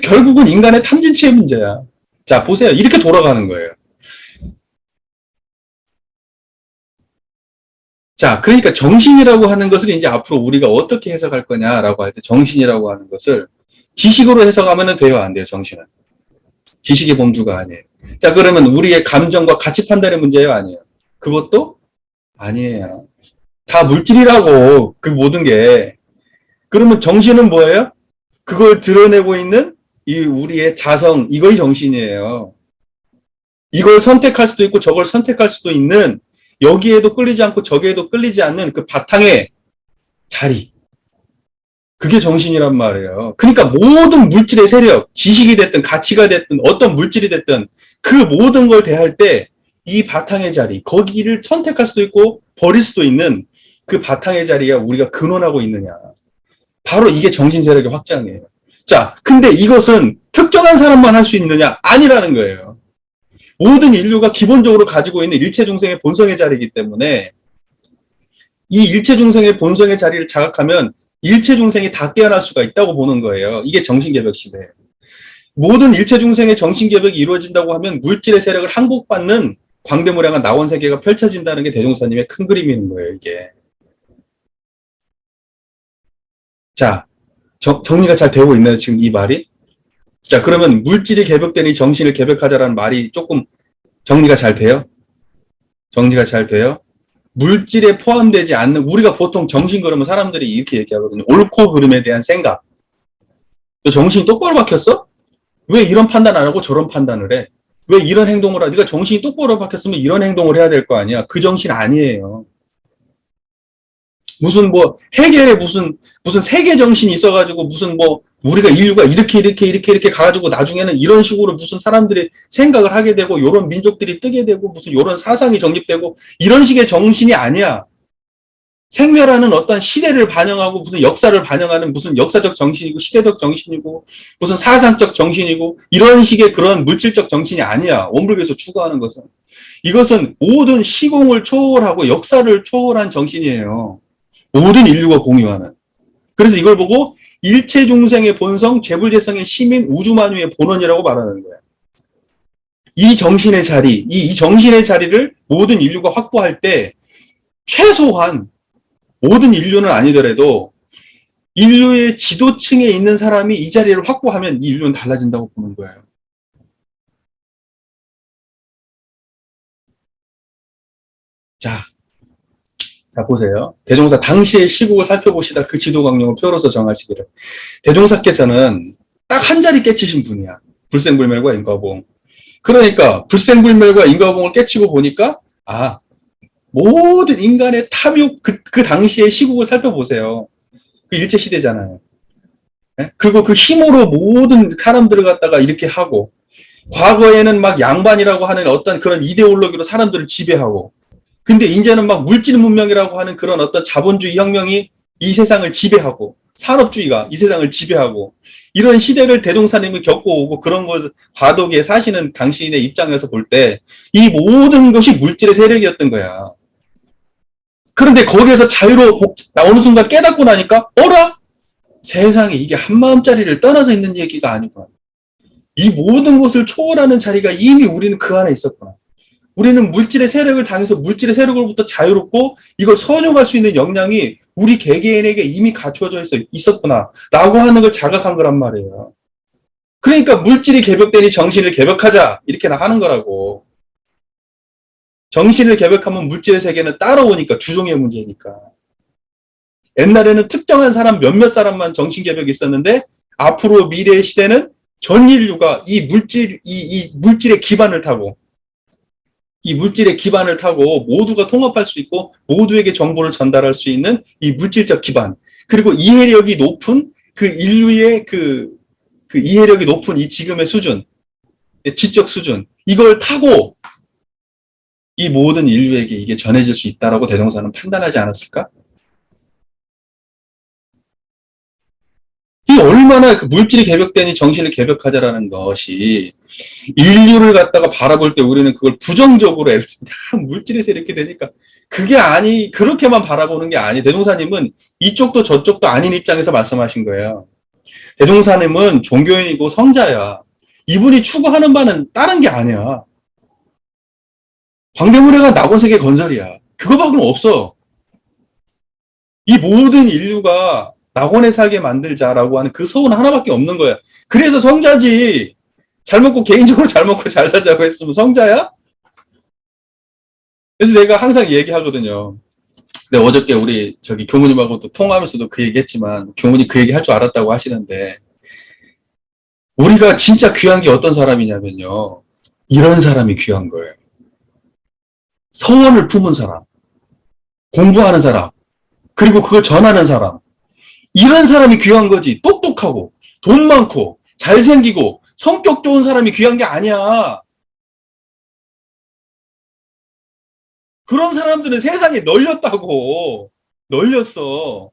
결국은 인간의 탐진치의 문제야. 자, 보세요. 이렇게 돌아가는 거예요. 자, 그러니까 정신이라고 하는 것을 이제 앞으로 우리가 어떻게 해석할 거냐라고 할 때 정신이라고 하는 것을 지식으로 해석하면 돼요, 안 돼요, 정신은? 지식의 범주가 아니에요. 자, 그러면 우리의 감정과 가치 판단의 문제예요, 아니에요? 그것도 아니에요. 다 물질이라고, 그 모든 게. 그러면 정신은 뭐예요? 그걸 드러내고 있는 이 우리의 자성, 이거이 정신이에요. 이걸 선택할 수도 있고 저걸 선택할 수도 있는, 여기에도 끌리지 않고 저기에도 끌리지 않는 그 바탕의 자리. 그게 정신이란 말이에요. 그러니까 모든 물질의 세력, 지식이 됐든 가치가 됐든 어떤 물질이 됐든 그 모든 걸 대할 때 이 바탕의 자리, 거기를 선택할 수도 있고 버릴 수도 있는 그 바탕의 자리가 우리가 근원하고 있느냐. 바로 이게 정신 세력의 확장이에요. 자, 근데 이것은 특정한 사람만 할 수 있느냐? 아니라는 거예요. 모든 인류가 기본적으로 가지고 있는 일체 중생의 본성의 자리이기 때문에 이 일체 중생의 본성의 자리를 자각하면 일체 중생이 다 깨어날 수가 있다고 보는 거예요. 이게 정신개벽 시대예요. 모든 일체 중생의 정신개벽이 이루어진다고 하면 물질의 세력을 항복받는 광대무량한 나원세계가 펼쳐진다는 게 대종사님의 큰 그림인 거예요, 이게. 자, 정리가 잘 되고 있나요, 지금 이 말이? 자, 그러면 물질이 개벽되니 정신을 개벽하자라는 말이 조금 정리가 잘 돼요? 정리가 잘 돼요? 물질에 포함되지 않는, 우리가 보통 정신 그러면 사람들이 이렇게 얘기하거든요. 옳고 그름에 대한 생각. 너 정신이 똑바로 박혔어? 왜 이런 판단 안 하고 저런 판단을 해? 왜 이런 행동을 하? 네가 정신이 똑바로 박혔으면 이런 행동을 해야 될 거 아니야. 그 정신 아니에요. 무슨 뭐 해결에 무슨 세계 정신이 있어가지고 무슨 뭐 우리가 인류가 이렇게 가가지고 나중에는 이런 식으로 무슨 사람들이 생각을 하게 되고 요런 민족들이 뜨게 되고 무슨 요런 사상이 정립되고 이런 식의 정신이 아니야. 생멸하는 어떤 시대를 반영하고 무슨 역사를 반영하는 무슨 역사적 정신이고 시대적 정신이고 무슨 사상적 정신이고 이런 식의 그런 물질적 정신이 아니야. 원불교에서 추구하는 것은. 이것은 모든 시공을 초월하고 역사를 초월한 정신이에요. 모든 인류가 공유하는. 그래서 이걸 보고 일체 중생의 본성, 재불재성의 시민, 우주만유의 본원이라고 말하는 거예요. 이 정신의 자리, 이 정신의 자리를 모든 인류가 확보할 때 최소한 모든 인류는 아니더라도 인류의 지도층에 있는 사람이 이 자리를 확보하면 이 인류는 달라진다고 보는 거예요. 자 보세요. 대종사 당시의 시국을 살펴보시다 그 지도 강령을 표로서 정하시기를. 대종사께서는 딱 한 자리 깨치신 분이야. 불생불멸과 인과보응. 그러니까 불생불멸과 인과보응을 깨치고 보니까 모든 인간의 탐욕 그 당시의 시국을 살펴보세요. 그 일제 시대잖아요. 네? 그리고 그 힘으로 모든 사람들을 갖다가 이렇게 하고 과거에는 막 양반이라고 하는 어떤 그런 이데올로기로 사람들을 지배하고 근데 이제는 막 물질 문명이라고 하는 그런 어떤 자본주의 혁명이 이 세상을 지배하고 산업주의가 이 세상을 지배하고 이런 시대를 대종사님이 겪어오고 그런 것 과도기에 사시는 당신의 입장에서 볼 때 이 모든 것이 물질의 세력이었던 거야. 그런데 거기에서 자유로 어느 순간 깨닫고 나니까 어라? 세상에 이게 한마음짜리를 떠나서 있는 얘기가 아니구나. 이 모든 것을 초월하는 자리가 이미 우리는 그 안에 있었구나. 우리는 물질의 세력을 당해서 물질의 세력으로부터 자유롭고 이걸 선용할 수 있는 역량이 우리 개개인에게 이미 갖추어져 있었구나 라고 하는 걸 자각한 거란 말이에요. 그러니까 물질이 개벽되니 정신을 개벽하자 이렇게 하는 거라고. 정신을 개벽하면 물질의 세계는 따라오니까 주종의 문제니까. 옛날에는 특정한 사람 몇몇 사람만 정신 개벽이 있었는데 앞으로 미래의 시대는 전 인류가 이 물질의 기반을 타고 모두가 통합할 수 있고 모두에게 정보를 전달할 수 있는 이 물질적 기반 그리고 이해력이 높은 그 인류의 그 이해력이 높은 이 지금의 수준 지적 수준 이걸 타고 이 모든 인류에게 이게 전해질 수 있다라고 대종사는 판단하지 않았을까? 이 얼마나 그 물질이 개벽되니 정신을 개벽하자라는 것이 인류를 갖다가 바라볼 때 우리는 그걸 부정적으로 물질에서 이렇게 되니까 그렇게만 바라보는 게 아니. 대종사님은 이쪽도 저쪽도 아닌 입장에서 말씀하신 거예요. 대종사님은 종교인이고 성자야. 이분이 추구하는 바는 다른 게 아니야. 광대무례가 낙원세계 건설이야. 그거밖에 없어. 이 모든 인류가 낙원에 살게 만들자라고 하는 그 소원 하나밖에 없는 거야. 그래서 성자지. 잘 먹고 개인적으로 잘 먹고 잘 살자고 했으면 성자야? 그래서 내가 항상 얘기하거든요. 근데 어저께 우리 교무님하고도 통화하면서도 그 얘기 했지만 교무님 그 얘기 할 줄 알았다고 하시는데 우리가 진짜 귀한 게 어떤 사람이냐면요. 이런 사람이 귀한 거예요. 서원을 품은 사람, 공부하는 사람, 그리고 그걸 전하는 사람. 이런 사람이 귀한 거지. 똑똑하고 돈 많고 잘생기고 성격 좋은 사람이 귀한 게 아니야. 그런 사람들은 세상에 널렸다고. 널렸어.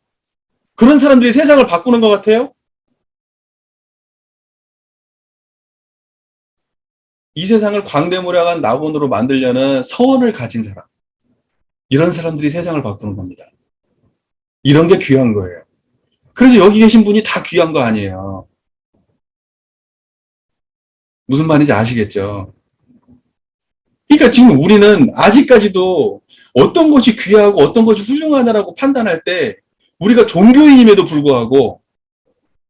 그런 사람들이 세상을 바꾸는 것 같아요? 이 세상을 광대무량한 낙원으로 만들려는 서원을 가진 사람. 이런 사람들이 세상을 바꾸는 겁니다. 이런 게 귀한 거예요. 그래서 여기 계신 분이 다 귀한 거 아니에요. 무슨 말인지 아시겠죠? 그러니까 지금 우리는 아직까지도 어떤 것이 귀하고 어떤 것이 훌륭하다라고 판단할 때 우리가 종교인임에도 불구하고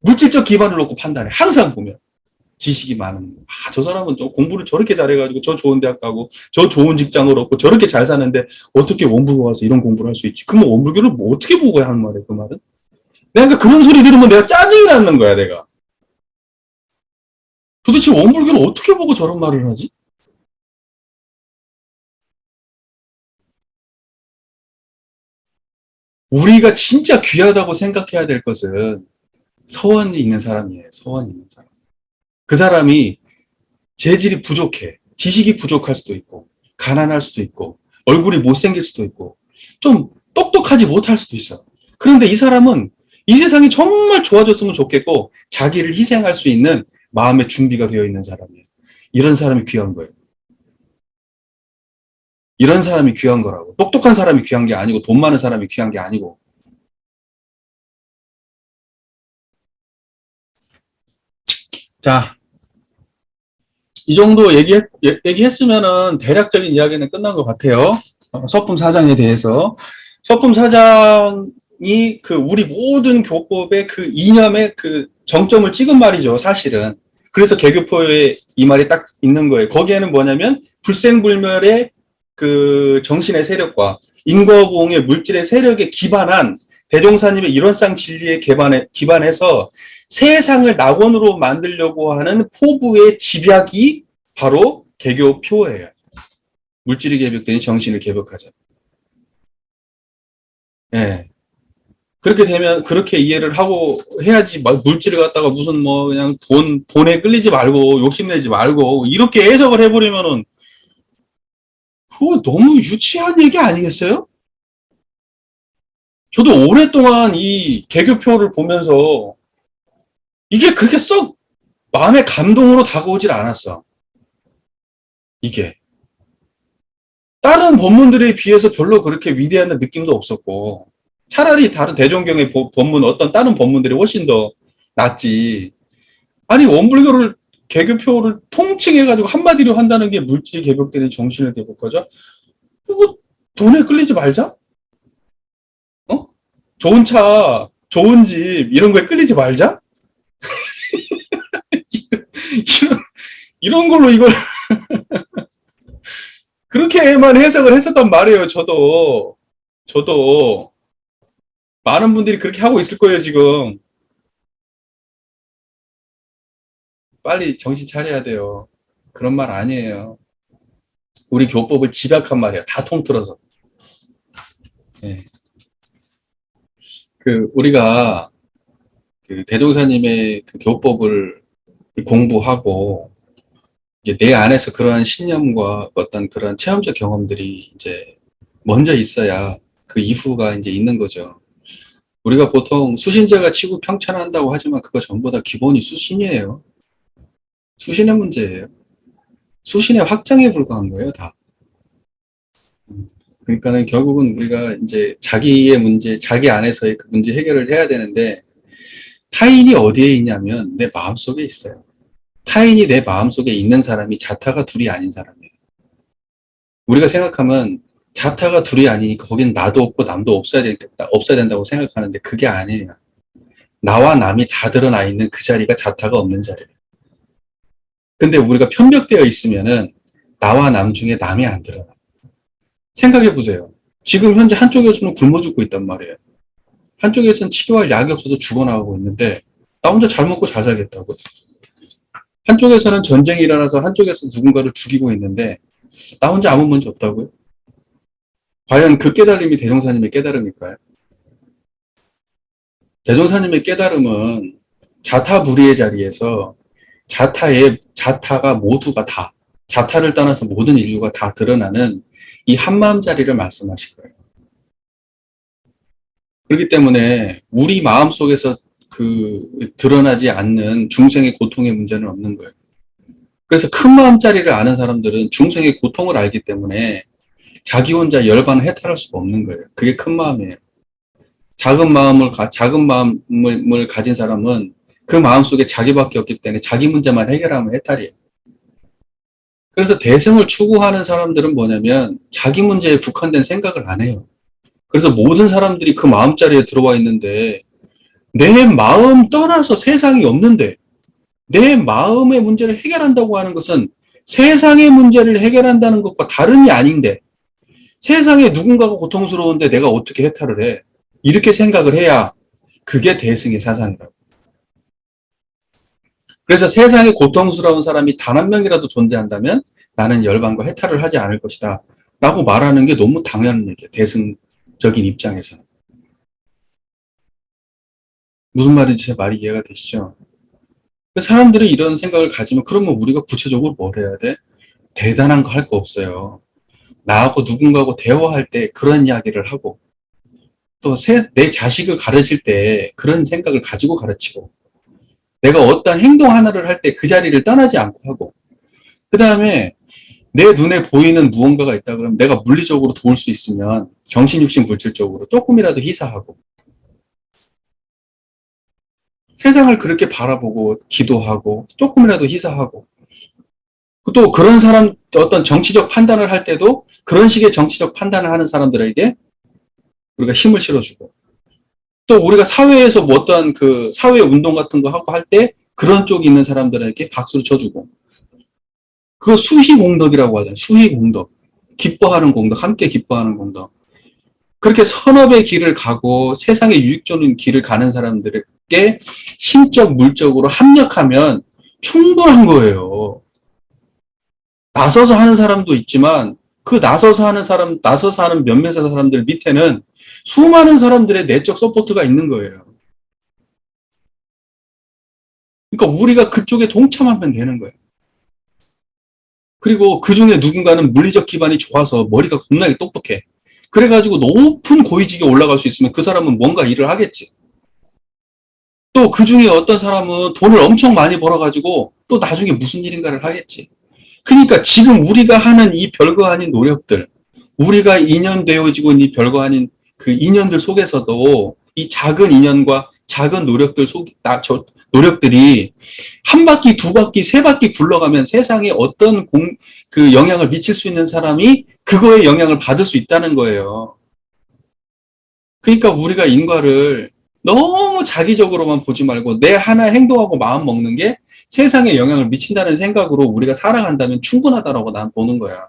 물질적 기반을 놓고 판단해. 항상 보면. 지식이 많은. 저 사람은 좀 공부를 저렇게 잘해가지고 저 좋은 대학 가고 저 좋은 직장을 얻고 저렇게 잘 사는데 어떻게 원불교 와서 이런 공부를 할 수 있지? 그러면 원불교를 뭐 어떻게 보고 하는 말이에요, 그 말은? 내가 그런 소리 들으면 내가 짜증이 나는 거야, 내가. 도대체 원불교를 어떻게 보고 저런 말을 하지? 우리가 진짜 귀하다고 생각해야 될 것은 서원이 있는 사람이에요. 서원이 있는 사람. 그 사람이 재질이 부족해. 지식이 부족할 수도 있고, 가난할 수도 있고, 얼굴이 못생길 수도 있고, 좀 똑똑하지 못할 수도 있어. 그런데 이 사람은 이 세상이 정말 좋아졌으면 좋겠고, 자기를 희생할 수 있는 마음의 준비가 되어 있는 사람이에요. 이런 사람이 귀한 거예요. 이런 사람이 귀한 거라고. 똑똑한 사람이 귀한 게 아니고, 돈 많은 사람이 귀한 게 아니고. 자, 이 정도 얘기했으면은 대략적인 이야기는 끝난 것 같아요. 서품 사장에 대해서. 서품 사장이 우리 모든 교법의 그 이념의 그 정점을 찍은 말이죠, 사실은. 그래서 개교포에 이 말이 딱 있는 거예요. 거기에는 뭐냐면, 불생불멸의 그 정신의 세력과 인과보응의 물질의 세력에 기반한 대종사님의 일원상 진리에 기반해서 세상을 낙원으로 만들려고 하는 포부의 집약이 바로 개교표예요. 물질이 개벽되니 정신을 개벽하자. 예. 그렇게 되면 그렇게 이해를 하고 해야지. 물질을 갖다가 무슨 그냥 돈에 끌리지 말고 욕심내지 말고 이렇게 해석을 해버리면은 그거 너무 유치한 얘기 아니겠어요? 저도 오랫동안 이 개교표를 보면서 이게 그렇게 썩 마음의 감동으로 다가오질 않았어. 이게. 다른 법문들에 비해서 별로 그렇게 위대한 느낌도 없었고, 차라리 다른 대종경의 법문, 어떤 다른 법문들이 훨씬 더 낫지. 아니, 원불교를, 개교표를 통칭해가지고 한마디로 한다는 게 물질 개벽되는 정신을 개벽하자? 그거 돈에 끌리지 말자? 어? 좋은 차, 좋은 집, 이런 거에 끌리지 말자? 이런, 이런 걸로 이걸 그렇게만 해석을 했었단 말이에요. 저도 많은 분들이 그렇게 하고 있을 거예요, 지금. 빨리 정신 차려야 돼요. 그런 말 아니에요. 우리 교법을 집약한 말이야. 다 통틀어서. 네. 우리가 대종사님의 교법을 공부하고 이제 내 안에서 그러한 신념과 어떤 그런 체험적 경험들이 이제 먼저 있어야 그 이후가 이제 있는 거죠. 우리가 보통 수신제가 치고 평천한다고 하지만 그거 전부 다 기본이 수신이에요. 수신의 문제예요. 수신의 확장에 불과한 거예요, 다. 그러니까는 결국은 우리가 이제 자기의 문제, 자기 안에서의 그 문제 해결을 해야 되는데, 타인이 어디에 있냐면 내 마음속에 있어요. 타인이 내 마음속에 있는 사람이 자타가 둘이 아닌 사람이에요. 우리가 생각하면 자타가 둘이 아니니까 거긴 나도 없고 남도 없어야 된다고 생각하는데 그게 아니에요. 나와 남이 다 드러나 있는 그 자리가 자타가 없는 자리예요. 근데 우리가 편벽되어 있으면은 나와 남 중에 남이 안 드러나. 생각해 보세요. 지금 현재 한쪽에서는 굶어 죽고 있단 말이에요. 한쪽에서는 치료할 약이 없어서 죽어나가고 있는데 나 혼자 잘 먹고 잘 살겠다고요. 한쪽에서는 전쟁이 일어나서 한쪽에서 누군가를 죽이고 있는데 나 혼자 아무 문제 없다고요? 과연 그 깨달음이 대종사님의 깨달음일까요? 대종사님의 깨달음은 자타불이의 자리에서 자타가 모두가 다, 자타를 떠나서 모든 인류가 다 드러나는 이 한마음 자리를 말씀하실 거예요. 그렇기 때문에 우리 마음속에서 드러나지 않는 중생의 고통의 문제는 없는 거예요. 그래서 큰 마음자리를 아는 사람들은 중생의 고통을 알기 때문에 자기 혼자 열반을 해탈할 수가 없는 거예요. 그게 큰 마음이에요. 작은 마음을 가진 사람은 그 마음속에 자기밖에 없기 때문에 자기 문제만 해결하면 해탈이에요. 그래서 대승을 추구하는 사람들은 뭐냐면 자기 문제에 국한된 생각을 안 해요. 그래서 모든 사람들이 그 마음자리에 들어와 있는데 내 마음 떠나서 세상이 없는데 내 마음의 문제를 해결한다고 하는 것은 세상의 문제를 해결한다는 것과 다름이 아닌데 세상에 누군가가 고통스러운데 내가 어떻게 해탈을 해? 이렇게 생각을 해야 그게 대승의 사상이라고. 그래서 세상에 고통스러운 사람이 단 한 명이라도 존재한다면 나는 열반과 해탈을 하지 않을 것이다 라고 말하는 게 너무 당연한 얘기예요. 대승적인 입장에서는. 무슨 말인지 제 말이 이해가 되시죠? 사람들이 이런 생각을 가지면 그러면 우리가 구체적으로 뭘 해야 돼? 대단한 거 할 거 없어요. 나하고 누군가하고 대화할 때 그런 이야기를 하고 또 내 자식을 가르칠 때 그런 생각을 가지고 가르치고 내가 어떤 행동 하나를 할 때 그 자리를 떠나지 않고 하고 그 다음에 내 눈에 보이는 무언가가 있다 그러면 내가 물리적으로 도울 수 있으면 정신육신 물질적으로 조금이라도 희사하고 세상을 그렇게 바라보고 기도하고 조금이라도 희사하고 또 그런 사람 어떤 정치적 판단을 할 때도 그런 식의 정치적 판단을 하는 사람들에게 우리가 힘을 실어주고 또 우리가 사회에서 뭐 어떤 그 사회 운동 같은 거 하고 할 때 그런 쪽에 있는 사람들에게 박수를 쳐주고 그거 수희공덕이라고 하잖아요. 수희공덕. 기뻐하는 공덕, 함께 기뻐하는 공덕. 그렇게 선업의 길을 가고 세상에 유익 주는 길을 가는 사람들에게 심적, 물적으로 합력하면 충분한 거예요. 나서서 하는 사람도 있지만 그 나서서 하는 몇몇 사람들 밑에는 수많은 사람들의 내적 서포트가 있는 거예요. 그러니까 우리가 그쪽에 동참하면 되는 거예요. 그리고 그 중에 누군가는 물리적 기반이 좋아서 머리가 겁나게 똑똑해. 그래가지고 높은 고위직에 올라갈 수 있으면 그 사람은 뭔가 일을 하겠지. 또 그 중에 어떤 사람은 돈을 엄청 많이 벌어가지고 또 나중에 무슨 일인가를 하겠지. 그러니까 지금 우리가 하는 이 별거 아닌 노력들, 우리가 인연되어지고 있는 이 별거 아닌 그 인연들 속에서도 이 작은 인연과 작은 노력들이 한 바퀴, 두 바퀴, 세 바퀴 굴러가면 세상에 어떤 그 영향을 미칠 수 있는 사람이 그거에 영향을 받을 수 있다는 거예요. 그러니까 우리가 인과를 너무 자기적으로만 보지 말고 내 하나 행동하고 마음 먹는 게 세상에 영향을 미친다는 생각으로 우리가 살아간다면 충분하다라고 난 보는 거야.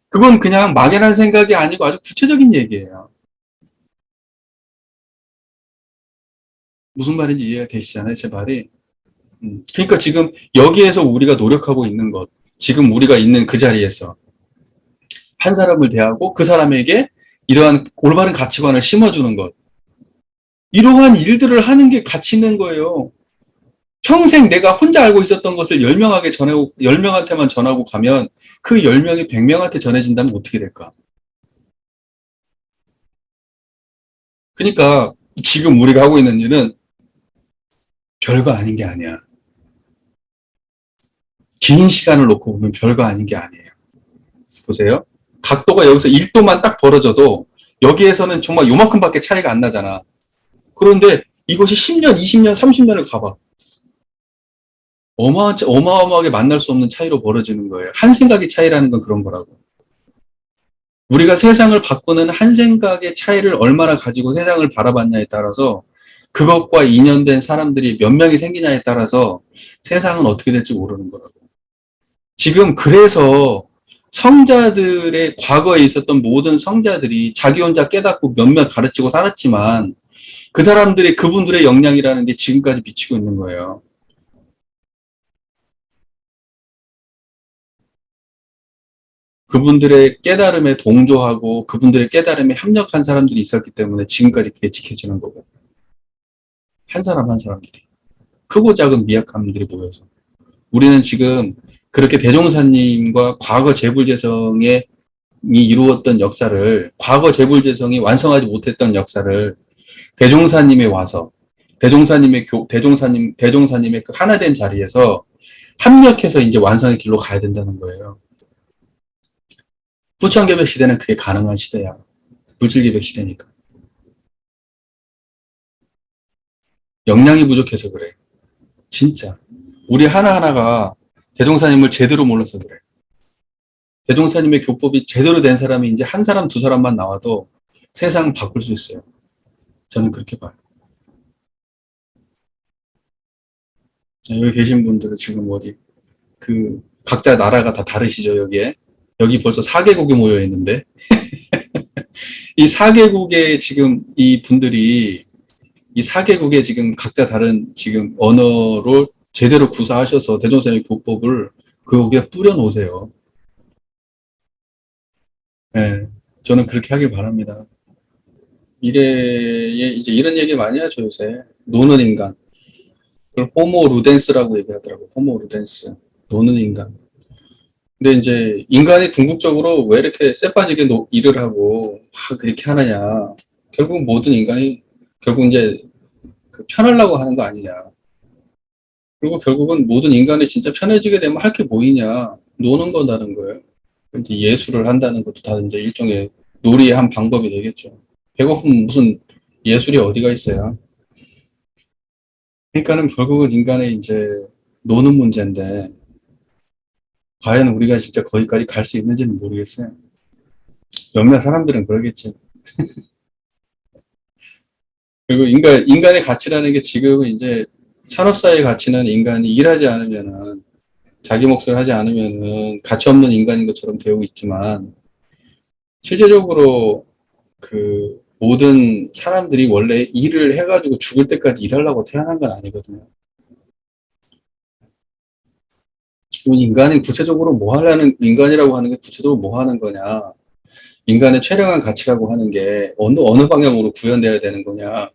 그건 그냥 막연한 생각이 아니고 아주 구체적인 얘기예요. 무슨 말인지 이해가 되시잖아요, 제 말이. 그러니까 지금 여기에서 우리가 노력하고 있는 것, 지금 우리가 있는 그 자리에서 한 사람을 대하고 그 사람에게 이러한 올바른 가치관을 심어주는 것, 이러한 일들을 하는 게 가치 있는 거예요. 평생 내가 혼자 알고 있었던 것을 10명한테만 전하고 가면 그 10명이 100명한테 전해진다면 어떻게 될까? 그러니까 지금 우리가 하고 있는 일은 별거 아닌 게 아니야. 긴 시간을 놓고 보면 별거 아닌 게 아니에요. 보세요. 각도가 여기서 1도만 딱 벌어져도 여기에서는 정말 요만큼밖에 차이가 안 나잖아. 그런데 이것이 10년, 20년, 30년을 가봐. 어마어마하게 만날 수 없는 차이로 벌어지는 거예요. 한 생각의 차이라는 건 그런 거라고. 우리가 세상을 바꾸는 한 생각의 차이를 얼마나 가지고 세상을 바라봤냐에 따라서 그것과 인연된 사람들이 몇 명이 생기냐에 따라서 세상은 어떻게 될지 모르는 거라고. 지금 그래서 성자들의 과거에 있었던 모든 성자들이 자기 혼자 깨닫고 몇몇 가르치고 살았지만 그 사람들이 그분들의 역량이라는 게 지금까지 미치고 있는 거예요. 그분들의 깨달음에 동조하고 그분들의 깨달음에 협력한 사람들이 있었기 때문에 지금까지 그게 지켜지는 거고. 한 사람 한 사람들이. 크고 작은 미약함들이 모여서. 우리는 지금 그렇게 대종사님과 과거 재불제성에 이루었던 역사를, 과거 재불제성이 완성하지 못했던 역사를 대종사님에 와서, 대종사님의 그 하나된 자리에서 합력해서 이제 완성의 길로 가야 된다는 거예요. 후천개벽 시대는 그게 가능한 시대야. 물질개벽 시대니까. 역량이 부족해서 그래. 진짜. 우리 하나하나가 대종사님을 제대로 몰라서 그래. 대종사님의 교법이 제대로 된 사람이 이제 한 사람, 두 사람만 나와도 세상을 바꿀 수 있어요. 저는 그렇게 봐요. 여기 계신 분들은 지금 어디, 각자 나라가 다 다르시죠, 여기에. 여기 벌써 4개국이 모여 있는데. 이 4개국의 지금 이 분들이, 이 4개국의 지금 각자 다른 지금 언어를 제대로 구사하셔서 대종사님의 교법을 그곳에 뿌려 놓으세요. 예. 저는 그렇게 하길 바랍니다. 미래에 이제 이런 얘기 많이 하죠, 요새. 노는 인간. 그걸 호모 루덴스라고 얘기하더라고. 호모 루덴스. 노는 인간. 근데 이제 인간이 궁극적으로 왜 이렇게 쎄빠지게 일을 하고 막 그렇게 하느냐. 결국 모든 인간이 결국 이제 편하려고 하는 거 아니냐. 그리고 결국은 모든 인간이 진짜 편해지게 되면 할 게 뭐이냐. 노는 거다는 거예요. 이제 예술을 한다는 것도 다 이제 일종의 놀이의 한 방법이 되겠죠. 배고프면 무슨 예술이 어디가 있어요. 그러니까는 결국은 인간의 이제 노는 문제인데, 과연 우리가 진짜 거기까지 갈 수 있는지는 모르겠어요. 몇몇 사람들은 그러겠지. 그리고 인간의 가치라는 게 지금은 이제 산업사회의 가치는 인간이 일하지 않으면은, 자기 몫을 하지 않으면은 가치 없는 인간인 것처럼 되고 있지만, 실제적으로 모든 사람들이 원래 일을 해가지고 죽을 때까지 일하려고 태어난 건 아니거든요. 인간이 구체적으로 뭐 하려는, 인간이라고 하는 게 구체적으로 뭐 하는 거냐. 인간의 최량한 가치라고 하는 게 어느 방향으로 구현돼야 되는 거냐.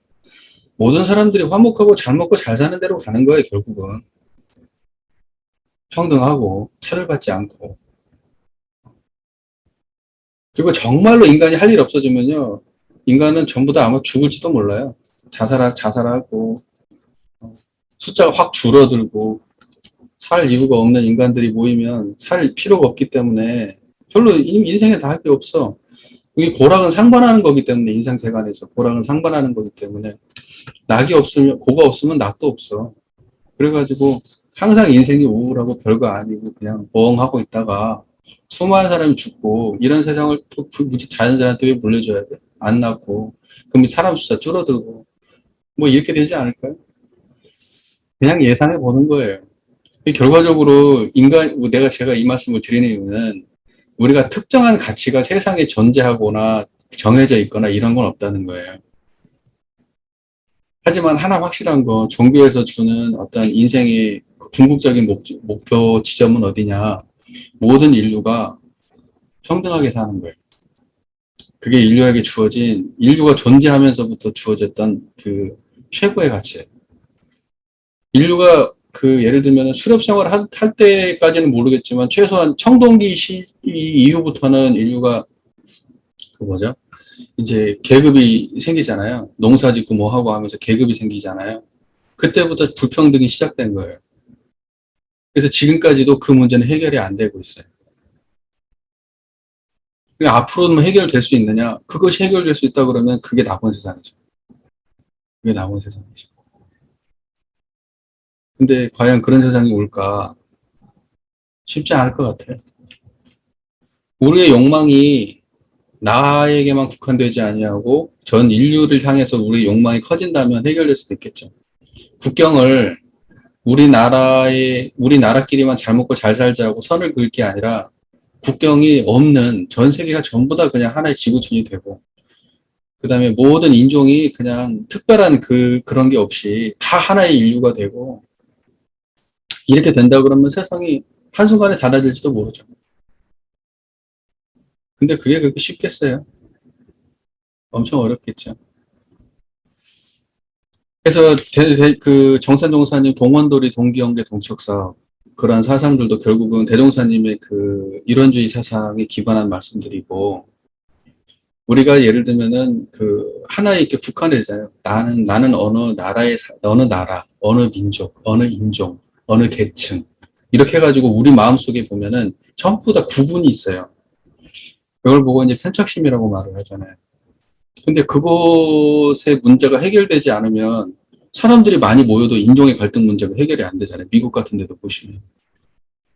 모든 사람들이 화목하고 잘 먹고 잘 사는 대로 가는 거예요, 결국은. 평등하고, 차별받지 않고. 그리고 정말로 인간이 할 일 없어지면요, 인간은 전부 다 아마 죽을지도 몰라요. 자살하고, 숫자가 확 줄어들고, 살 이유가 없는 인간들이 모이면 살 필요가 없기 때문에 별로 인생에 다 할 게 없어. 이 고락은 상반하는 거기 때문에, 인생 세간에서 고락은 상반하는 거기 때문에 고가 없으면 낙도 없어. 그래가지고 항상 인생이 우울하고 별거 아니고 그냥 멍하고 있다가 수많은 사람이 죽고, 이런 세상을 또 굳이 자연들한테 왜 물려줘야 돼? 안 낳고 그럼 사람 숫자 줄어들고 뭐 이렇게 되지 않을까요? 그냥 예상해 보는 거예요. 결과적으로 제가 이 말씀을 드리는 이유는, 우리가 특정한 가치가 세상에 존재하거나 정해져 있거나 이런 건 없다는 거예요. 하지만 하나 확실한 건, 종교에서 주는 어떤 인생의 궁극적인 목표 지점은 어디냐. 모든 인류가 평등하게 사는 거예요. 그게 인류가 존재하면서부터 주어졌던 그 최고의 가치예요. 인류가 예를 들면 수렵 생활을 할 때까지는 모르겠지만, 최소한 청동기 이후부터는 인류가 이제 계급이 생기잖아요. 농사 짓고 뭐 하고 하면서 계급이 생기잖아요. 그때부터 불평등이 시작된 거예요. 그래서 지금까지도 그 문제는 해결이 안 되고 있어요. 앞으로는 해결될 수 있느냐? 그것이 해결될 수 있다 그러면 그게 낙원 세상이죠. 그게 낙원 세상이죠. 근데 과연 그런 세상이 올까? 쉽지 않을 것 같아요. 우리의 욕망이 나에게만 국한되지 아니하고 전 인류를 향해서 우리의 욕망이 커진다면 해결될 수도 있겠죠. 국경을 우리나라끼리만 잘 먹고 잘 살자고 선을 그을 게 아니라 국경이 없는 전 세계가 전부 다 그냥 하나의 지구촌이 되고, 그 다음에 모든 인종이 그냥 특별한 그런 게 없이 다 하나의 인류가 되고, 이렇게 된다 그러면 세상이 한순간에 달라질지도 모르죠. 근데 그게 그렇게 쉽겠어요? 엄청 어렵겠죠. 그래서 그 정산동사님 동원돌이 동기연계 동척사업 그러한 사상들도 결국은 대종사님의 그 일원주의 사상에 기반한 말씀들이고, 우리가 예를 들면은 그 하나에 이렇게 국한되잖아요. 나는 어느 나라, 어느 민족, 어느 인종, 어느 계층 이렇게 해가지고 우리 마음속에 보면은 전부 다 구분이 있어요. 그걸 보고 이제 편착심이라고 말을 하잖아요. 근데 그곳의 문제가 해결되지 않으면 사람들이 많이 모여도 인종의 갈등 문제가 해결이 안 되잖아요. 미국 같은 데도 보시면.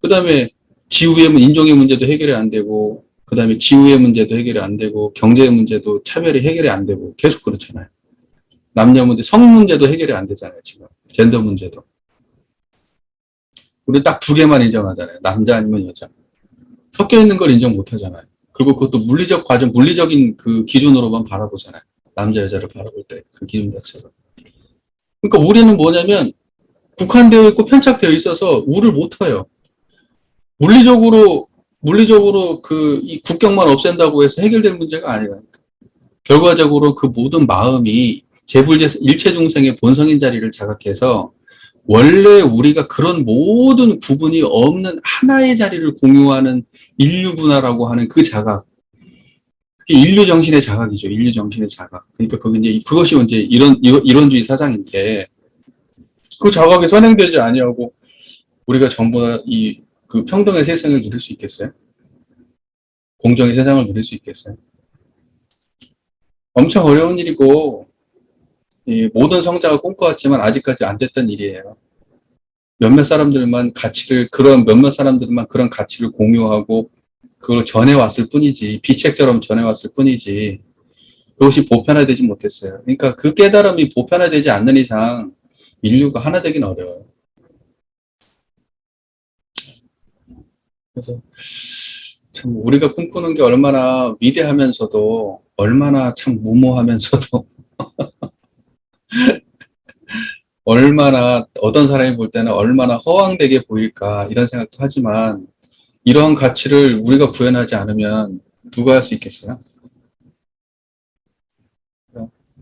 그 다음에 인종의 문제도 해결이 안 되고, 그 다음에 지우의 문제도 해결이 안 되고, 경제의 문제도 차별이 해결이 안 되고, 계속 그렇잖아요. 남녀 문제, 성 문제도 해결이 안 되잖아요, 지금. 젠더 문제도. 우리 딱 두 개만 인정하잖아요. 남자 아니면 여자. 섞여 있는 걸 인정 못 하잖아요. 그리고 그것도 물리적인 그 기준으로만 바라보잖아요. 남자, 여자를 바라볼 때, 그 기준 자체로. 그러니까 우리는 뭐냐면, 국한되어 있고 편착되어 있어서 우를 못 터요. 물리적으로 이 국경만 없앤다고 해서 해결될 문제가 아니라니까. 결과적으로 그 모든 마음이 일체 중생의 본성인 자리를 자각해서 원래 우리가 그런 모든 구분이 없는 하나의 자리를 공유하는 인류구나라고 하는 그 자각. 그게 인류 정신의 자각이죠. 인류 정신의 자각. 그러니까 그것이 이제 이론주의 사상인데, 그 자각이 선행되지 아니하고 우리가 전부 다 그 평등의 세상을 누릴 수 있겠어요? 공정의 세상을 누릴 수 있겠어요? 엄청 어려운 일이고, 이 모든 성자가 꿈꿔왔지만 아직까지 안 됐던 일이에요. 몇몇 사람들만 그런 가치를 공유하고 그걸 전해왔을 뿐이지, 비책처럼 전해왔을 뿐이지, 그것이 보편화되지 못했어요. 그러니까 그 깨달음이 보편화되지 않는 이상 인류가 하나 되긴 어려워요. 그래서 참 우리가 꿈꾸는 게 얼마나 위대하면서도 얼마나 참 무모하면서도 얼마나 어떤 사람이 볼 때는 얼마나 허황되게 보일까 이런 생각도 하지만, 이러한 가치를 우리가 구현하지 않으면 누가 할 수 있겠어요?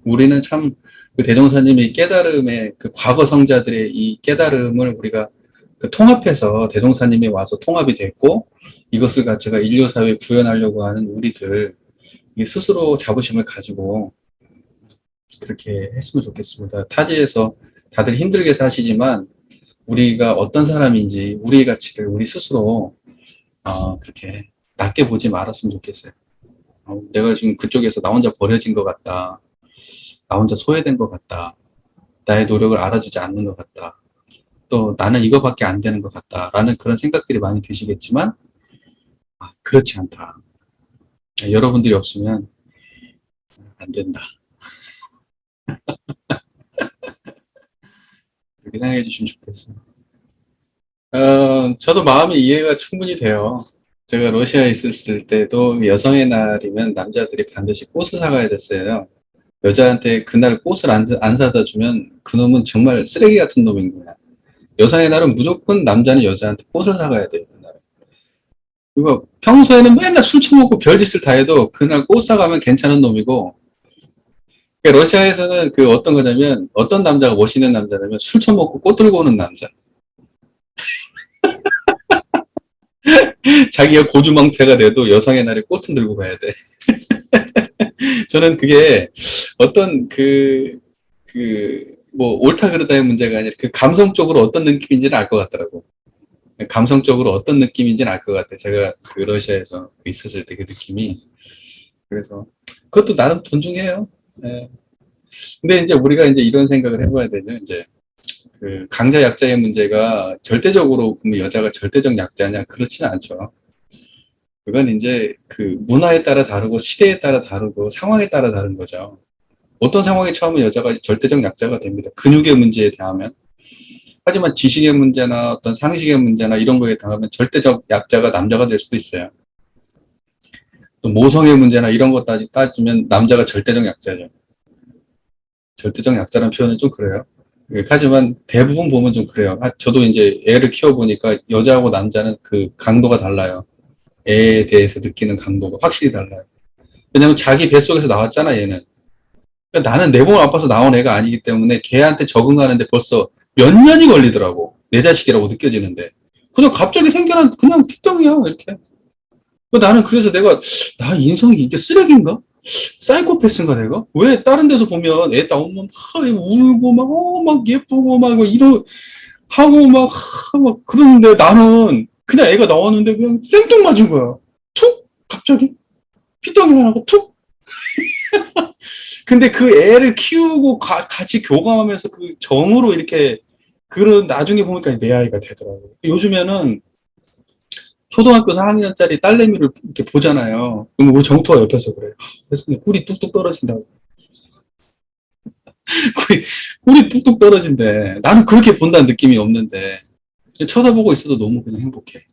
우리는 참 그 대종사님의 깨달음의 그 과거 성자들의 이 깨달음을 우리가 그 통합해서 대종사님이 와서 통합이 됐고, 이것을 가지고 인류 사회에 구현하려고 하는 우리들 스스로 자부심을 가지고 그렇게 했으면 좋겠습니다. 타지에서 다들 힘들게 사시지만 우리가 어떤 사람인지 우리의 가치를 우리 스스로 그렇게 낮게 보지 말았으면 좋겠어요. 내가 지금 그쪽에서 나 혼자 버려진 것 같다. 나 혼자 소외된 것 같다. 나의 노력을 알아주지 않는 것 같다. 또 나는 이거밖에 안 되는 것 같다. 라는 그런 생각들이 많이 드시겠지만, 그렇지 않다. 여러분들이 없으면 안 된다. 그렇게 생각해 주시면 좋겠어요. 저도 마음이 이해가 충분히 돼요. 제가 러시아에 있을 때도 여성의 날이면 남자들이 반드시 꽃을 사가야 됐어요. 여자한테 그날 꽃을 안 사다 주면 그놈은 정말 쓰레기 같은 놈인 거야. 여성의 날은 무조건 남자는 여자한테 꽃을 사가야 돼요, 그날. 그리고 평소에는 맨날 술 처먹고 별짓을 다 해도 그날 꽃 사가면 괜찮은 놈이고, 러시아에서는 그 어떤 거냐면, 어떤 남자가 멋있는 남자냐면 술 처먹고 꽃 들고 오는 남자. 자기가 고주망태가 돼도 여성의 날에 꽃은 들고 가야 돼. 저는 그게 어떤 뭐 옳다 그르다의 문제가 아니라 그 감성적으로 어떤 느낌인지는 알 것 같더라고. 감성적으로 어떤 느낌인지는 알 것 같아. 제가 그 러시아에서 있었을 때 그 느낌이. 그래서 그것도 나름 존중해요. 예. 근데 이제 우리가 이제 이런 생각을 해봐야 되죠. 이제 그 강자 약자의 문제가 절대적으로 그러면 여자가 절대적 약자냐? 그렇지는 않죠. 그건 이제 그 문화에 따라 다르고 시대에 따라 다르고 상황에 따라 다른 거죠. 어떤 상황에 처하면 여자가 절대적 약자가 됩니다. 근육의 문제에 대하면. 하지만 지식의 문제나 어떤 상식의 문제나 이런 거에 당하면 절대적 약자가 남자가 될 수도 있어요. 또 모성의 문제나 이런 것 따지면 남자가 절대적 약자죠. 절대적 약자라는 표현은 좀 그래요. 하지만 대부분 보면 좀 그래요. 저도 이제 애를 키워보니까 여자하고 남자는 그 강도가 달라요. 애에 대해서 느끼는 강도가 확실히 달라요. 왜냐면 자기 뱃속에서 나왔잖아, 얘는. 그러니까 나는 내 몸을 아파서 나온 애가 아니기 때문에 걔한테 적응하는데 벌써 몇 년이 걸리더라고. 내 자식이라고 느껴지는데. 그냥 갑자기 생겨난 그냥 피덩이야, 이렇게. 나는 그래서 나 인성이 이게 쓰레기인가? 사이코패스인가 내가? 왜 다른 데서 보면 애 나오면 울고 막 예쁘고 막 하고 막 그러는데 나는 그냥 애가 나왔는데 그냥 생뚱맞은 거야. 툭! 갑자기 피덩이 하나가 툭! 근데 그 애를 키우고 같이 교감하면서 그 정으로 이렇게 그런 나중에 보니까 내 아이가 되더라고요. 요즘에는 초등학교 4학년짜리 딸내미를 이렇게 보잖아요. 그럼 우리 정토가 옆에서 그래요. 그래서 그냥 꿀이 뚝뚝 떨어진다고. 꿀이 뚝뚝 떨어진대. 나는 그렇게 본다는 느낌이 없는데 쳐다보고 있어도 너무 그냥 행복해.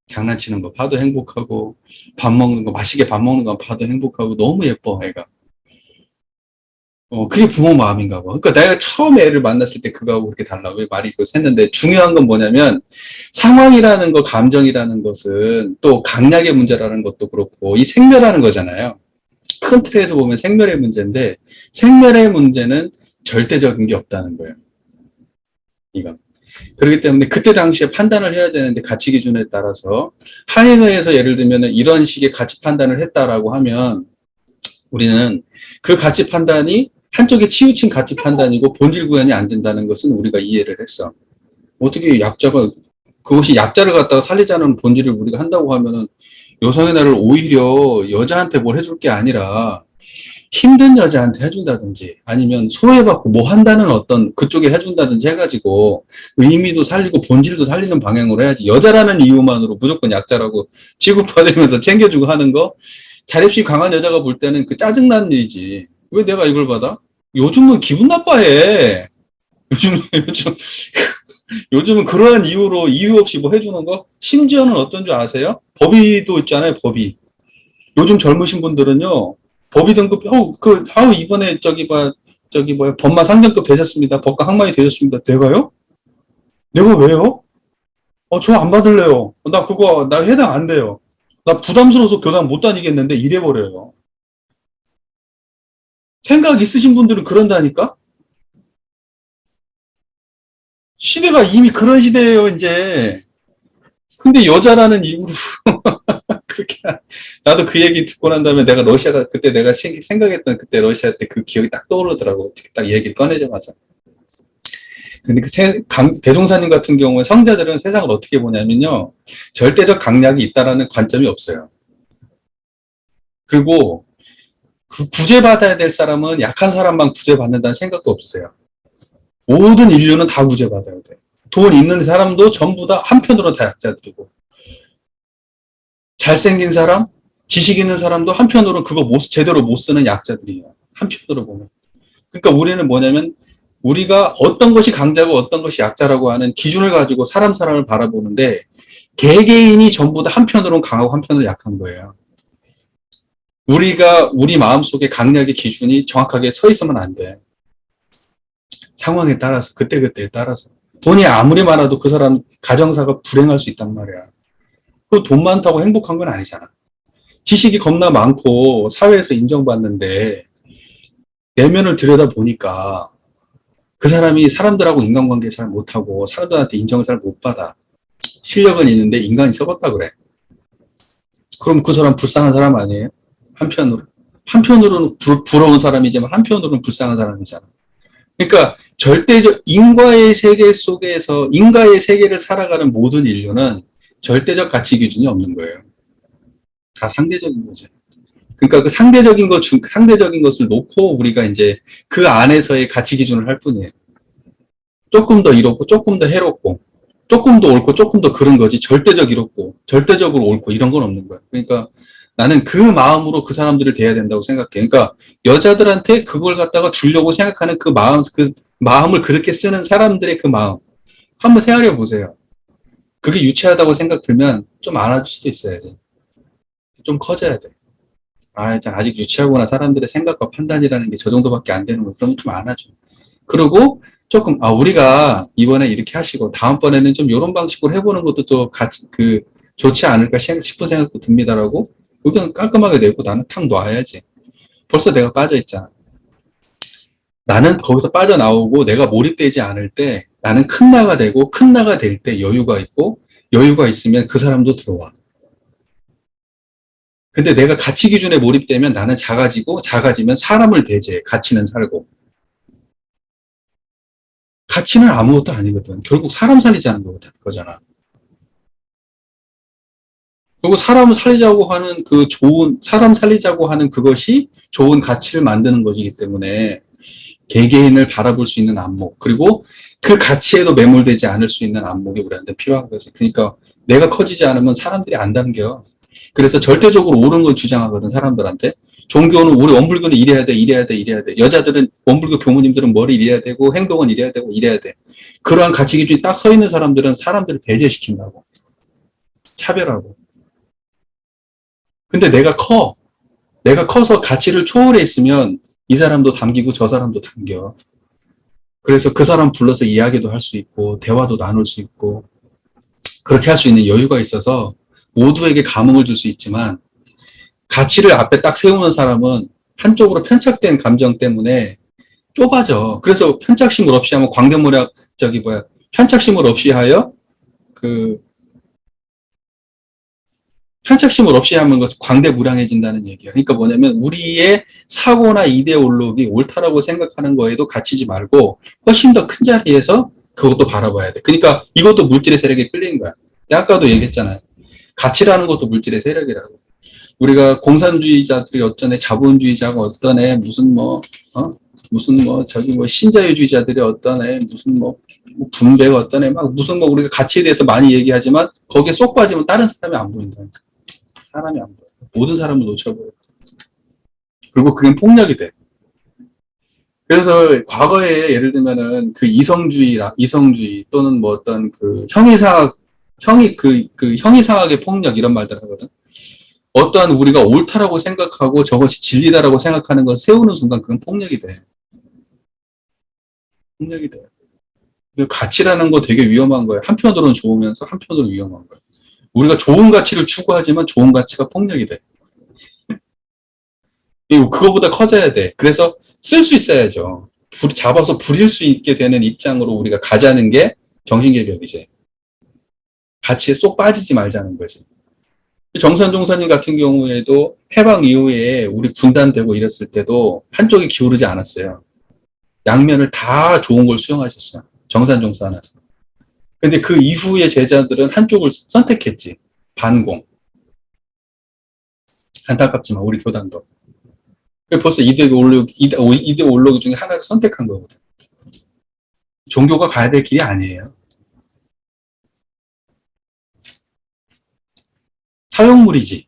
장난치는 거 봐도 행복하고 밥 먹는 거 맛있게 밥 먹는 거 봐도 행복하고 너무 예뻐 애가. 그게 부모 마음인가 봐. 그러니까 내가 처음 애를 만났을 때 그거하고 그렇게 달라. 왜 말이 그거 샜는데 중요한 건 뭐냐면 상황이라는 거, 감정이라는 것은 또 강약의 문제라는 것도 그렇고 이 생멸하는 거잖아요. 큰 틀에서 보면 생멸의 문제인데 생멸의 문제는 절대적인 게 없다는 거예요. 이건. 그렇기 때문에 그때 당시에 판단을 해야 되는데 가치 기준에 따라서 한인회에서 예를 들면 이런 식의 가치 판단을 했다라고 하면 우리는 그 가치 판단이 한쪽에 치우친 가치 판단이고 본질 구현이 안 된다는 것은 우리가 이해를 했어. 어떻게 약자가 그것이 약자를 갖다가 살리자는 본질을 우리가 한다고 하면은 여성의 날을 오히려 여자한테 뭘 해줄 게 아니라 힘든 여자한테 해준다든지 아니면 소외받고 뭐 한다는 어떤 그쪽에 해준다든지 해가지고 의미도 살리고 본질도 살리는 방향으로 해야지 여자라는 이유만으로 무조건 약자라고 취급받으면서 챙겨주고 하는 거 자립심 강한 여자가 볼 때는 그 짜증나는 일이지. 왜 내가 이걸 받아? 요즘은 기분 나빠해. 요즘, 요즘은 그러한 이유 없이 뭐 해주는 거? 심지어는 어떤 줄 아세요? 법의도 있잖아요, 법의. 요즘 젊으신 분들은요, 법의 등급, 이번에 법마 상장급 되셨습니다. 법과 항만이 되셨습니다. 내가요? 내가 왜요? 저 안 받을래요. 나 해당 안 돼요. 나 부담스러워서 교당 못 다니겠는데 이래버려요. 생각 있으신 분들은 그런다니까? 시대가 이미 그런 시대예요, 이제. 근데 여자라는 이유로 그렇게 나도 그 얘기 듣고 난 다음에 내가 그때 내가 생각했던 그때 러시아 때 그 기억이 딱 떠오르더라고. 딱 얘기를 꺼내자마자. 근데 대종사님 같은 경우에 성자들은 세상을 어떻게 보냐면요. 절대적 강약이 있다라는 관점이 없어요. 그리고 그 구제받아야 될 사람은 약한 사람만 구제받는다는 생각도 없으세요. 모든 인류는 다 구제받아야 돼. 돈 있는 사람도 전부 다 한편으로 다 약자들이고. 잘생긴 사람, 지식 있는 사람도 한편으로 제대로 못 쓰는 약자들이에요. 한편으로 보면. 그러니까 우리는 뭐냐면 우리가 어떤 것이 강자고 어떤 것이 약자라고 하는 기준을 가지고 사람을 바라보는데 개개인이 전부 다 한편으로는 강하고 한편으로 약한 거예요. 우리 마음속에 강약의 기준이 정확하게 서 있으면 안 돼. 상황에 따라서, 그때그때에 따라서. 돈이 아무리 많아도 그 사람 가정사가 불행할 수 있단 말이야. 그 돈 많다고 행복한 건 아니잖아. 지식이 겁나 많고 사회에서 인정받는데 내면을 들여다보니까 그 사람이 사람들하고 인간관계 잘 못하고 사람들한테 인정을 잘 못 받아. 실력은 있는데 인간이 썩었다 그래. 그럼 그 사람 불쌍한 사람 아니에요? 한편으로는 부러운 사람이지만 한편으로는 불쌍한 사람이잖아. 그러니까 절대적 인과의 세계 속에서 인과의 세계를 살아가는 모든 인류는 절대적 가치 기준이 없는 거예요. 다 상대적인 거죠. 그러니까 그 상대적인 것을 놓고 우리가 이제 그 안에서의 가치 기준을 할 뿐이에요. 조금 더 이롭고 조금 더 해롭고 조금 더 옳고 조금 더 그런 거지 절대적 이롭고 절대적으로 옳고 이런 건 없는 거야. 그러니까 나는 그 마음으로 그 사람들을 대해야 된다고 생각해. 그러니까 여자들한테 그걸 갖다가 주려고 생각하는 그 마음을 그렇게 쓰는 사람들의 그 마음 한번 생각해 보세요. 그게 유치하다고 생각 들면 좀 안아줄 수도 있어야지. 좀 커져야 돼. 아직 유치하구나. 사람들의 생각과 판단이라는 게 저 정도밖에 안 되는 거. 그럼 좀 안아줘. 그리고 조금, 우리가 이번에 이렇게 하시고, 다음번에는 좀 이런 방식으로 해보는 것도 또 좋지 않을까 싶은 생각도 듭니다라고 의견 깔끔하게 내고 나는 탁 놔야지. 벌써 내가 빠져있잖아. 나는 거기서 빠져나오고 내가 몰입되지 않을 때 나는 큰 나가 되고 큰 나가 될 때 여유가 있고 여유가 있으면 그 사람도 들어와. 근데 내가 가치 기준에 몰입되면 나는 작아지고 작아지면 사람을 배제해. 가치는 살고. 가치는 아무것도 아니거든. 결국 사람 살리자는 거잖아. 그리고 사람 살리자고 하는 그것이 좋은 가치를 만드는 것이기 때문에 개개인을 바라볼 수 있는 안목, 그리고 그 가치에도 매몰되지 않을 수 있는 안목이 우리한테 필요한 거지. 그러니까 내가 커지지 않으면 사람들이 안 당겨. 그래서 절대적으로 옳은 걸 주장하거든, 사람들한테. 종교는, 우리 원불교는 이래야 돼, 이래야 돼, 이래야 돼. 여자들은, 원불교 교무님들은 머리 이래야 되고, 행동은 이래야 되고, 이래야 돼. 그러한 가치 기준이 딱 서 있는 사람들은 사람들을 배제시킨다고. 차별하고. 근데 내가 커서 가치를 초월해 있으면 이 사람도 담기고 저 사람도 담겨. 그래서 그 사람 불러서 이야기도 할 수 있고, 대화도 나눌 수 있고, 그렇게 할 수 있는 여유가 있어서 모두에게 감흥을 줄 수 있지만, 가치를 앞에 딱 세우는 사람은 한쪽으로 편착된 감정 때문에 좁아져. 그래서 편착심을 없이 하면 편착심을 없이 하여 그 편착심을 없이 하면 광대무량해진다는 얘기야. 그러니까 뭐냐면 우리의 사고나 이데올로기 옳다라고 생각하는 거에도 갇히지 말고 훨씬 더 큰 자리에서 그것도 바라봐야 돼. 그러니까 이것도 물질의 세력에 끌리는 거야. 내가 아까도 얘기했잖아요. 가치라는 것도 물질의 세력이라고. 우리가 공산주의자들이 어떤 애, 자본주의자가 어떤 애, 신자유주의자들이 어떤 애, 분배가 어떤 애, 우리가 가치에 대해서 많이 얘기하지만 거기에 쏙 빠지면 다른 사람이 안 보인다니까. 사람이 안 보여. 모든 사람을 놓쳐버려. 그리고 그게 폭력이 돼. 그래서 과거에 예를 들면은 그 이성주의 또는 뭐 어떤 그 형이상학의 폭력 이런 말들 하거든. 어떠한 우리가 옳다라고 생각하고 저것이 진리다라고 생각하는 걸 세우는 순간 그건 폭력이 돼. 폭력이 돼. 가치라는 거 되게 위험한 거예요. 한편으로는 좋으면서 한편으로는 위험한 거예요. 우리가 좋은 가치를 추구하지만 좋은 가치가 폭력이 돼. 그리고 그거보다 커져야 돼. 그래서 쓸 수 있어야죠. 잡아서 부릴 수 있게 되는 입장으로 우리가 가자는 게 정신개벽이지. 가치에 쏙 빠지지 말자는 거지. 정산종사님 같은 경우에도 해방 이후에 우리 분단되고 이랬을 때도 한쪽에 기울이지 않았어요. 양면을 다 좋은 걸 수용하셨어요. 정산종사는. 근데 그 이후의 제자들은 한쪽을 선택했지. 반공. 안타깝지만 우리 교단도. 벌써 이데올로기 중에 하나를 선택한 거거든. 종교가 가야 될 길이 아니에요. 사용물이지.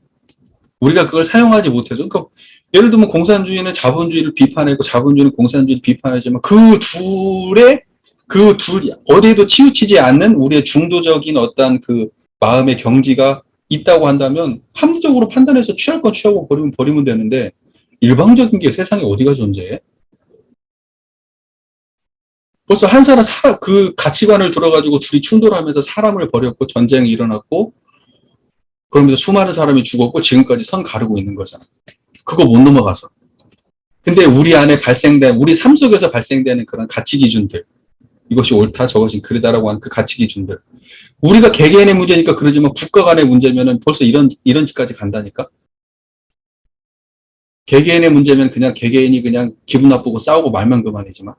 우리가 그걸 사용하지 못해서. 그러니까 예를 들면 공산주의는 자본주의를 비판하고 자본주의는 공산주의를 비판하지만 그 둘이 어디에도 치우치지 않는 우리의 중도적인 어떤 그 마음의 경지가 있다고 한다면 합리적으로 판단해서 취할 건 취하고 버리면 되는데 일방적인 게 세상에 어디가 존재해? 벌써 한 사람 그 가치관을 들어가지고 둘이 충돌하면서 사람을 버렸고 전쟁이 일어났고 그러면서 수많은 사람이 죽었고 지금까지 선 가르고 있는 거잖아. 그거 못 넘어가서. 근데 우리 안에 우리 삶 속에서 발생되는 그런 가치 기준들, 이것이 옳다, 저것이 그르다라고 하는 그 가치 기준들. 우리가 개개인의 문제니까 그러지만 국가 간의 문제면은 벌써 이런 짓까지 간다니까? 개개인의 문제면 그냥 개개인이 그냥 기분 나쁘고 싸우고 말만 그만이지만.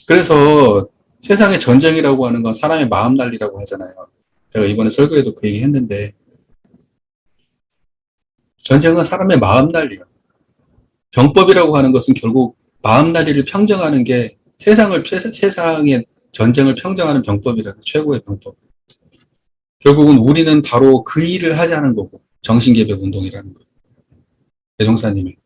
그래서 세상의 전쟁이라고 하는 건 사람의 마음 난리라고 하잖아요. 제가 이번에 설교에도 그 얘기 했는데, 전쟁은 사람의 마음 난리예요. 병법이라고 하는 것은 결국 마음 난리를 평정하는 게 세상의 전쟁을 평정하는 병법이라는 최고의 병법. 결국은 우리는 바로 그 일을 하자는 거고, 정신개벽 운동이라는 거. 대종사님이.